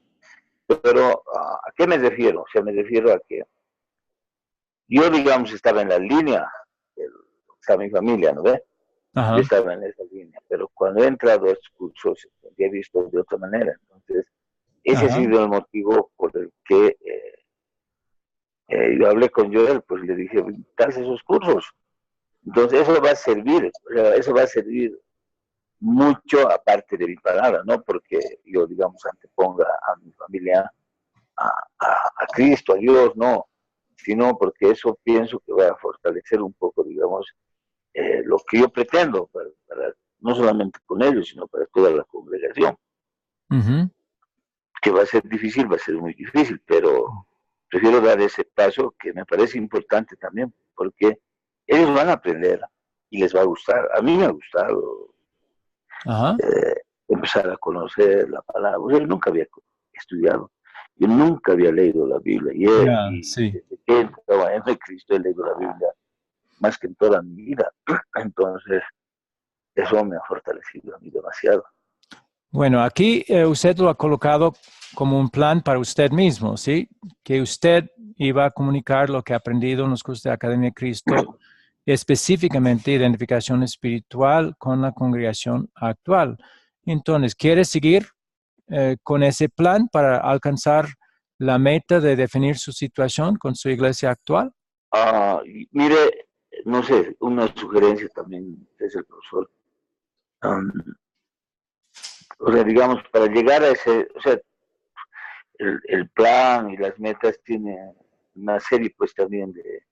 pero ¿a qué me refiero? O sea, me refiero a que yo, digamos, estaba en la línea, o sea, mi familia, ¿no ve? Yo ajá, estaba en esa línea, pero cuando he entrado a estos cursos, he visto de otra manera. Entonces, ese ha ajá, sido el motivo por el que yo hablé con Joel, pues le dije, ¿estás esos cursos? Entonces, eso va a servir, o sea, eso va a servir mucho aparte de mi palabra, no porque yo, digamos, anteponga a mi familia, a Cristo, a Dios, no, sino porque eso pienso que va a fortalecer un poco, digamos, lo que yo pretendo, no solamente con ellos, sino para toda la congregación, ujú, que va a ser difícil, va a ser muy difícil, pero prefiero dar ese paso que me parece importante también, porque ellos van a aprender y les va a gustar. A mí me ha gustado ajá, eh, empezar a conocer la palabra. Yo nunca había estudiado, yo nunca había leído la Biblia ya, y sí. desde que entraba en Cristo he leído la Biblia más que en toda mi vida. Entonces, eso me ha fortalecido a mí demasiado. Bueno, aquí usted lo ha colocado como un plan para usted mismo, ¿sí? Que usted iba a comunicar lo que ha aprendido en los cursos de Academia de Cristo, específicamente identificación espiritual con la congregación actual. Entonces, ¿quiere seguir con ese plan para alcanzar la meta de definir su situación con su iglesia actual? Mire, no sé, una sugerencia también es el profesor. Um, o sea, digamos, para llegar a ese, o sea, el plan y las metas tiene una serie pues también de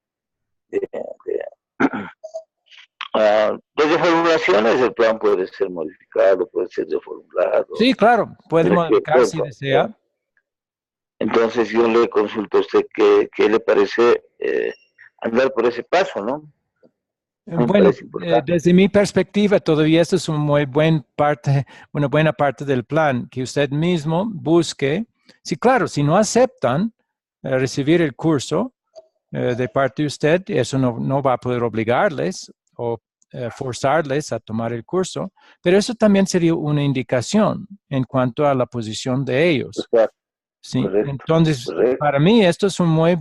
Desde formulaciones el plan puede ser modificado, puede ser reformulado. Sí, claro, puede modificar si desea. Entonces yo le consulto a usted qué le parece andar por ese paso, ¿no? Me Bueno, parece importante. desde mi perspectiva, todavía esto es una buena parte del plan, que usted mismo busque. Sí, claro, si no aceptan recibir el curso de parte de usted, eso no va a poder obligarles o forzarles a tomar el curso, pero eso también sería una indicación en cuanto a la posición de ellos. Exacto, Sí, correcto, entonces, correcto. para mí esto es una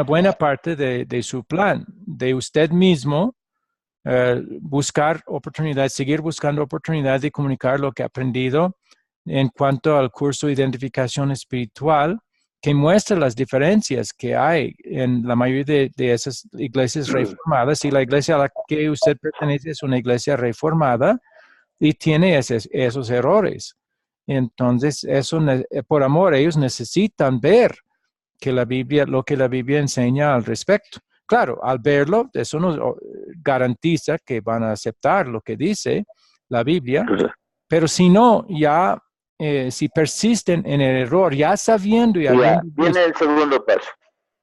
buena parte de su plan, de usted mismo buscar oportunidades, seguir buscando oportunidades de comunicar lo que ha aprendido en cuanto al curso de identificación espiritual, que muestra las diferencias que hay en la mayoría de esas iglesias reformadas. Y la iglesia a la que usted pertenece es una iglesia reformada y tiene esos errores. Entonces, por amor, ellos necesitan ver que lo que la Biblia enseña al respecto. Claro, al verlo, eso nos garantiza que van a aceptar lo que dice la Biblia, pero si no, ya, si persisten en el error, ya sabiendo y Ya, habiendo viene visto. el segundo paso.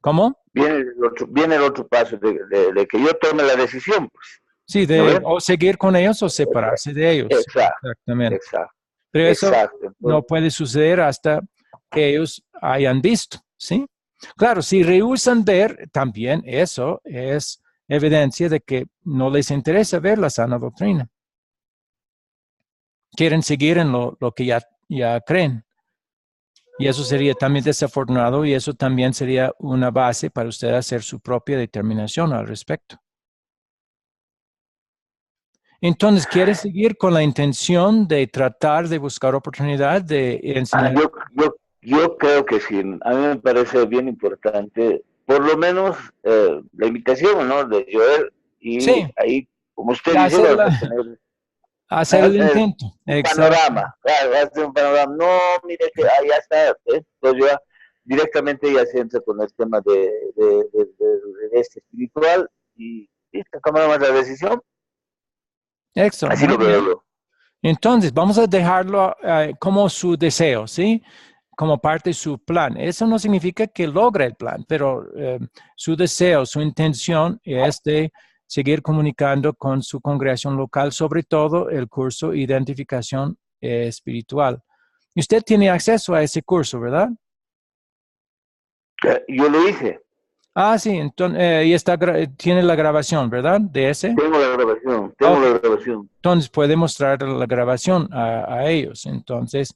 ¿Cómo? Viene el otro paso de que yo tome la decisión, pues. Sí, ¿No de ven? o seguir con ellos o separarse de ellos. Exacto, Exactamente. exacto, Pero eso exacto. no Entonces, puede suceder hasta que ellos hayan visto, ¿sí? Claro, si rehúsan ver, también eso es evidencia de que no les interesa ver la sana doctrina. Quieren seguir en lo que ya creen. Y eso sería también desafortunado y eso también sería una base para usted hacer su propia determinación al respecto. Entonces, ¿quiere seguir con la intención de tratar de buscar oportunidad de enseñar? yo creo que sí. A mí me parece bien importante, por lo menos la invitación, ¿no? De Joel, y Sí, ahí, como usted ya dice, hacer, vamos a tener hacer el intento. un Exacto. panorama, claro, va a ser un panorama. No, mire que ahí ya está, entonces ya directamente ya se entra con el tema de este espiritual y listo, tomamos la decisión. Eso, Así muy lo veo bien. yo. Entonces, vamos a dejarlo como su deseo, ¿sí? Como parte de su plan. Eso no significa que logre el plan, pero su deseo, su intención es de seguir comunicando con su congregación local, sobre todo el curso Identificación Espiritual. Y usted tiene acceso a ese curso, ¿verdad? Yo lo hice, Ah, sí, entonces, y tiene la grabación, ¿verdad? De ese. tengo la grabación, tengo Ok. la grabación. Entonces puede mostrar la grabación a ellos. Entonces,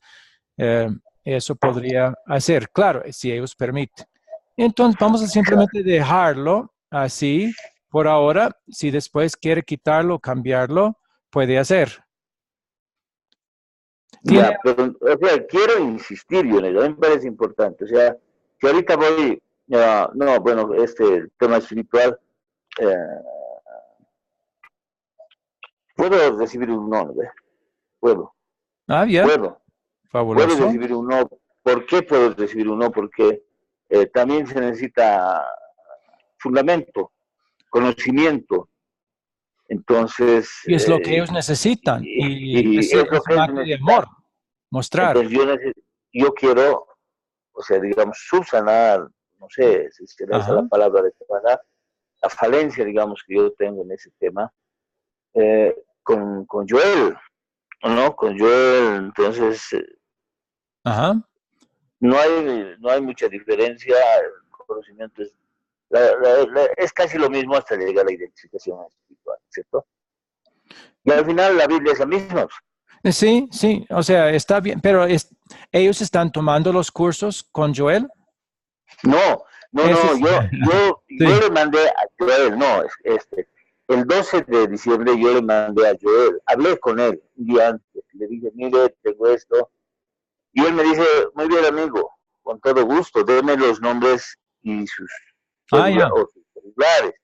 eh, eso podría hacer, claro, si ellos permiten. Entonces, vamos a simplemente dejarlo así por ahora. Si después quiere quitarlo o cambiarlo, puede hacer. Tiene, Ya, pero, o sea, quiero insistir yo en ello, a mí me parece importante. O sea, que ahorita voy, no, bueno, este tema espiritual, eh, puedo recibir un no, ¿ves? Puedo, ya, puedo, puedo fabuloso. recibir un no. ¿Por qué puedo recibir un no? Porque también se necesita fundamento, conocimiento. Entonces, Y es lo que ellos necesitan. Y y ese es lo es un que es acto de necesitar. amor, mostrar. Entonces, yo quiero, o sea, digamos, subsanar, no sé si será esa la Ajá. palabra de semana, la falencia, digamos, que yo tengo en ese tema, con Joel, ¿no? Con Joel, entonces, Ajá. no hay mucha diferencia, el conocimiento es casi lo mismo hasta llegar a la identificación espiritual, ¿cierto? Y al final la Biblia es la misma. Sí, sí, o sea, está bien, pero ellos están tomando los cursos con Joel. No, no, Eso no, es, yo sí. le mandé a Joel, no, el 12 de diciembre yo le mandé a Joel, hablé con él un día antes, le dije, mire, tengo esto, y él me dice, muy bien amigo, con todo gusto, déme los nombres y sus Ya. o sus celulares,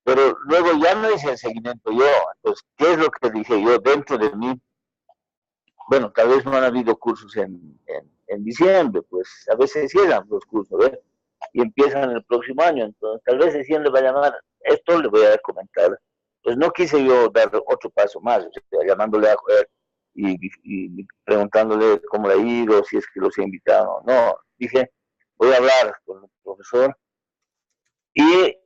pero luego ya no hice el seguimiento yo, entonces, ¿qué es lo que dije yo dentro de mí? Bueno, tal vez no han habido cursos en diciembre, pues a veces cierran los cursos, ¿ves? Y empiezan el próximo año, entonces tal vez diciembre va a llamar, esto le voy a comentar. Pues no quise yo dar otro paso más, o sea, llamándole a Joel y preguntándole cómo le ha ido, si es que los he invitado. No, dije, voy a hablar con el profesor y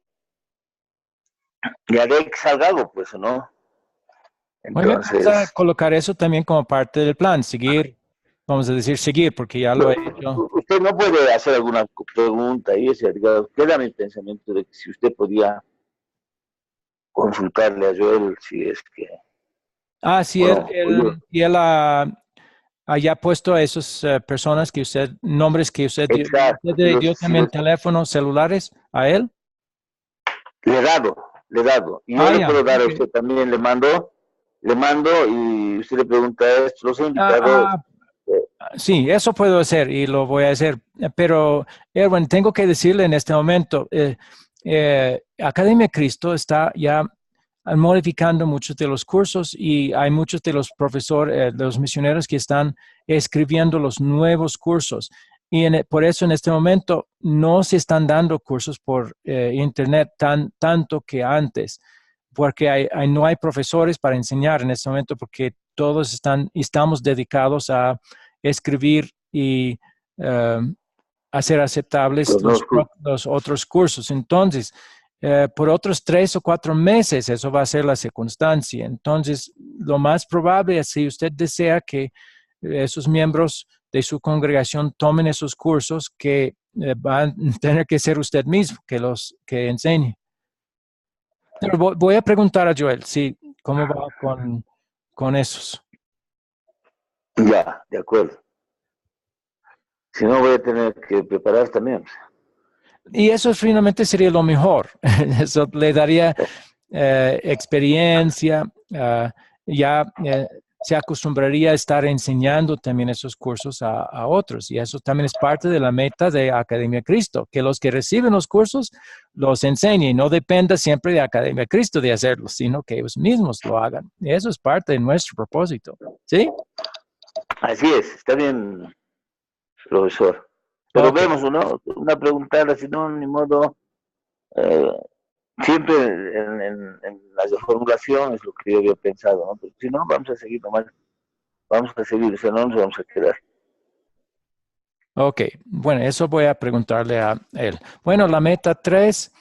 haré que salga algo, pues, ¿no? Muy bien, vamos a Entonces, colocar eso también como parte del plan, seguir, vamos a decir seguir, porque ya lo he hecho. usted no puede hacer alguna pregunta y ese, digamos, queda mi pensamiento de que si usted podía consultarle a Joel si es que, Ah, si o él, no, o yo. él, si él haya puesto a esas personas que usted, nombres que usted dio, Exacto, ¿usted le dio también teléfonos celulares a él? le he dado, le he dado. Y yo Ah, le ya, puedo dar a ok. usted también, le mando y usted le pregunta esto, los he Ah, invitado. eh, sí, eso puedo hacer y lo voy a hacer. Pero, Erwin, tengo que decirle en este momento, Academia Cristo está ya modificando muchos de los cursos y hay muchos de los profesores, de los misioneros que están escribiendo los nuevos cursos. Y por eso en este momento no se están dando cursos por internet tanto que antes, porque no hay profesores para enseñar en este momento porque todos estamos dedicados a escribir y eh, hacer aceptables los nuevos cursos. los otros cursos. Entonces, por otros 3 o 4 meses, eso va a ser la circunstancia. Entonces, lo más probable es si usted desea que esos miembros de su congregación tomen esos cursos, que van a tener que ser usted mismo que los que enseñe. Pero voy a preguntar a Joel, sí, cómo va con esos. Ya, de acuerdo. Si no, voy a tener que preparar también. Y eso finalmente sería lo mejor. Eso le daría experiencia, ya se acostumbraría a estar enseñando también esos cursos a otros. Y eso también es parte de la meta de Academia Cristo, que los que reciben los cursos los enseñen y no dependa siempre de Academia Cristo de hacerlos, sino que ellos mismos lo hagan. Y eso es parte de nuestro propósito. ¿Sí? Así es, está bien, profesor. Pero Ok. vemos, ¿no? Una pregunta, si no, ni modo. eh, Siempre en la reformulación es lo que yo había pensado, ¿no? Pero si no, vamos a seguir nomás, vamos a seguir, si no nos vamos a quedar. Ok, bueno, eso voy a preguntarle a él. Bueno, la meta 3.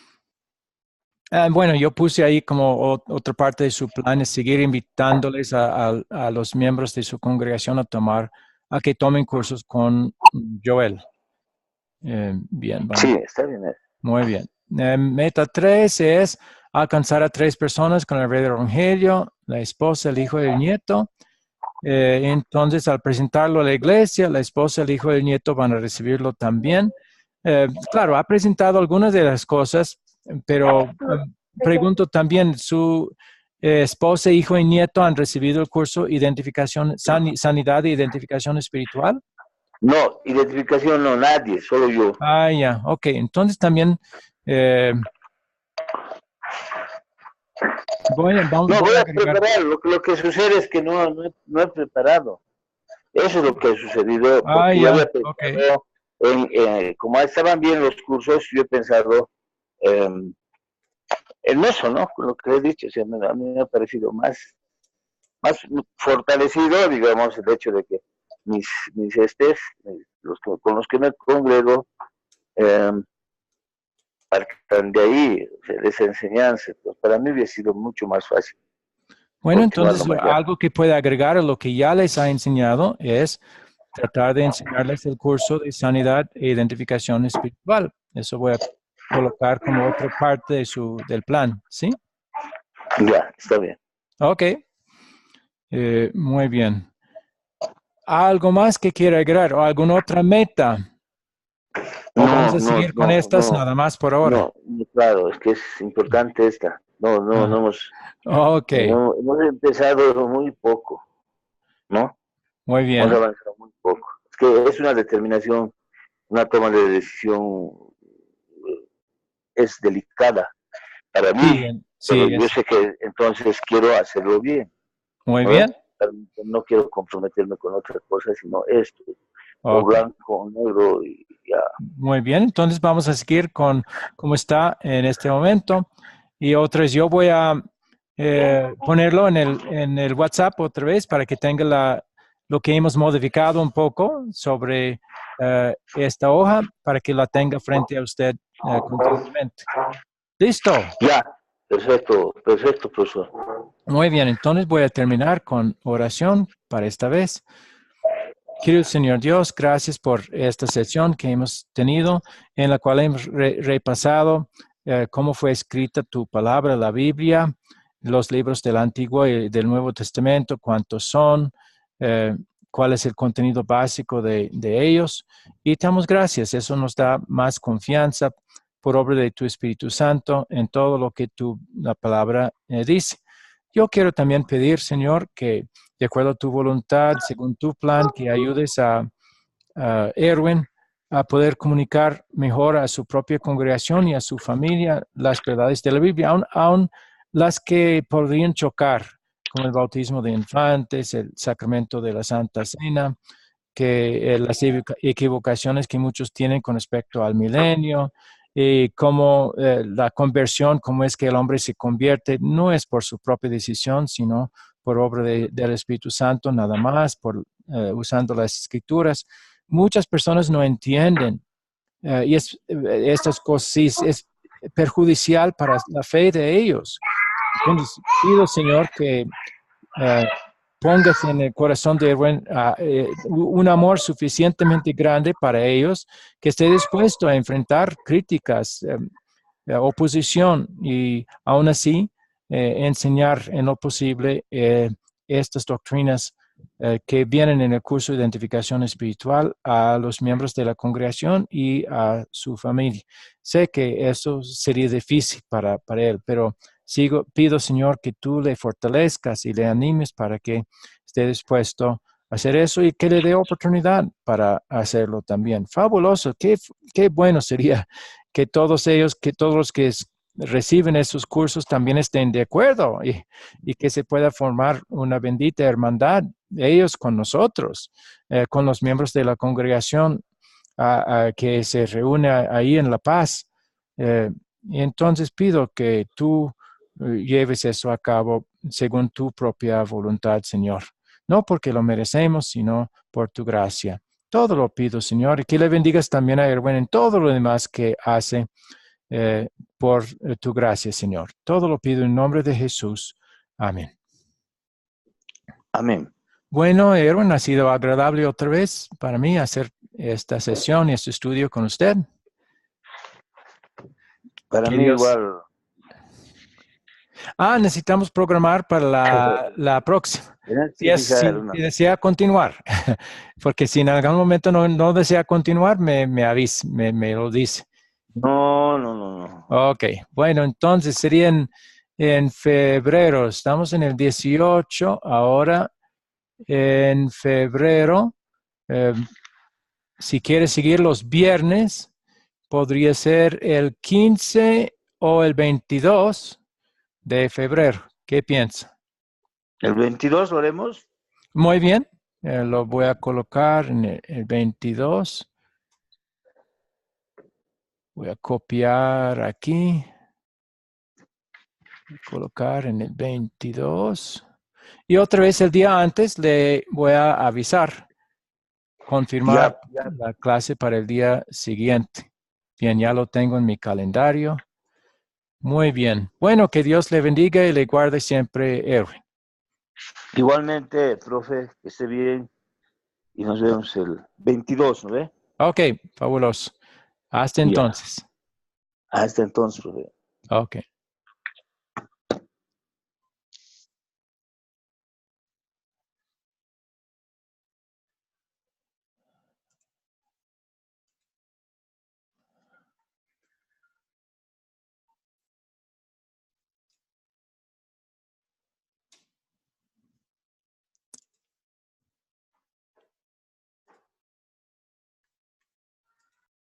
Bueno, yo puse ahí como otra parte de su plan es seguir invitándoles a los miembros de su congregación a que tomen cursos con Joel. Bien, Sí, vamos, está bien. muy bien. Meta 3 es alcanzar a 3 personas con el verdadero evangelio, la esposa, el hijo y el nieto. Entonces, al presentarlo a la iglesia, la esposa, el hijo y el nieto van a recibirlo también. Claro, ha presentado algunas de las cosas, pero pregunto también, ¿su esposa, hijo y nieto han recibido el curso Sanidad e Identificación Espiritual? No, identificación no, nadie, solo yo. Ah, ya, ok. Entonces también eh, No, voy voy a a agregar. preparar, lo que sucede es que no he preparado. Eso es lo que ha sucedido, Ah, porque yo había ya, ok. pensado como estaban bien los cursos, yo he pensado eh, en eso, ¿no? Con lo que he dicho, o sea, a mí me ha parecido más fortalecido, digamos, el hecho de que mis con los que me congrego, eh, partan de ahí, o sea, de esa enseñanza. Pues para mí hubiera sido mucho más fácil Bueno, continuar entonces nomás ya. algo que puede agregar a lo que ya les ha enseñado es tratar de enseñarles el curso de sanidad e identificación espiritual. Eso voy a colocar como otra parte del plan, ¿sí? Ya, está bien. Ok, muy bien. ¿Algo más que quiera agregar o alguna otra meta? ¿O vamos No, a no, seguir con no, estas no, nada más por ahora? no, claro, es que es importante esta. Ah, ok, Hemos empezado muy poco, ¿no? muy Hemos bien. avanzado muy poco. Es que es una determinación, una toma de decisión, es delicada para Sí, mí, pero sí, yo es sé que entonces quiero hacerlo bien, muy ¿no? bien. No quiero comprometerme con otra cosa, sino esto, o Ok. blanco o negro, y ya. Muy bien, entonces vamos a seguir con cómo está en este momento. Y otras yo voy a ponerlo en el WhatsApp otra vez para que tenga lo que hemos modificado un poco sobre esta hoja para que la tenga frente a usted continuamente. ¿Listo? Ya, perfecto, perfecto, profesor. Muy bien, entonces voy a terminar con oración para esta vez. Querido Señor Dios, gracias por esta sesión que hemos tenido en la cual hemos repasado cómo fue escrita tu palabra, la Biblia, los libros del Antiguo y del Nuevo Testamento, cuántos son, cuál es el contenido básico de ellos. Y te damos gracias, eso nos da más confianza por obra de tu Espíritu Santo en todo lo que la palabra dice. Yo quiero también pedir, Señor, que de acuerdo a tu voluntad, según tu plan, que ayudes a Erwin a poder comunicar mejor a su propia congregación y a su familia las verdades de la Biblia, aun las que podrían chocar, como el bautismo de infantes, el sacramento de la Santa Cena, que las equivocaciones que muchos tienen con respecto al milenio, y cómo la conversión, cómo es que el hombre se convierte, no es por su propia decisión, sino por obra del Espíritu Santo, nada más, usando las Escrituras. Muchas personas no entienden y estas cosas sí, es perjudicial para la fe de ellos. Entonces, pido, Señor, que pongas en el corazón de Erwin un amor suficientemente grande para ellos, que esté dispuesto a enfrentar críticas, oposición y aún así enseñar en lo posible estas doctrinas que vienen en el curso de identificación espiritual a los miembros de la congregación y a su familia. Sé que eso sería difícil para él, pero pido, Señor, que tú le fortalezcas y le animes para que esté dispuesto a hacer eso y que le dé oportunidad para hacerlo también. Fabuloso, qué bueno sería que todos los que reciben esos cursos también estén de acuerdo y que se pueda formar una bendita hermandad, ellos con nosotros, con los miembros de la congregación que se reúne ahí en La Paz. Y entonces pido que tú lleves eso a cabo según tu propia voluntad, Señor. No porque lo merecemos, sino por tu gracia. Todo lo pido, Señor, y que le bendigas también a Erwin en todo lo demás que hace por tu gracia, Señor. Todo lo pido en nombre de Jesús. Amén. Amén. Bueno, Erwin, ha sido agradable otra vez para mí hacer esta sesión y este estudio con usted. Para mí igual. Necesitamos programar para la próxima. Si desea continuar, porque si en algún momento no desea continuar, me avisa, me lo dice. No. Ok, bueno, entonces sería en febrero, estamos en el 18, ahora en febrero, si quiere seguir los viernes, podría ser el 15 o el 22 de febrero. ¿Qué piensa? ¿El 22 lo haremos? Muy bien, lo voy a colocar en el 22. Voy a copiar aquí. Colocar en el 22. Y otra vez el día antes le voy a avisar, confirmar la clase para el día siguiente. Bien, ya lo tengo en mi calendario. Muy bien. Bueno, que Dios le bendiga y le guarde siempre, Erwin. Igualmente, profe, que esté bien. Y nos vemos el 22, ¿no ve? Ok, fabuloso. Hasta entonces. Hasta entonces, profe. Ok.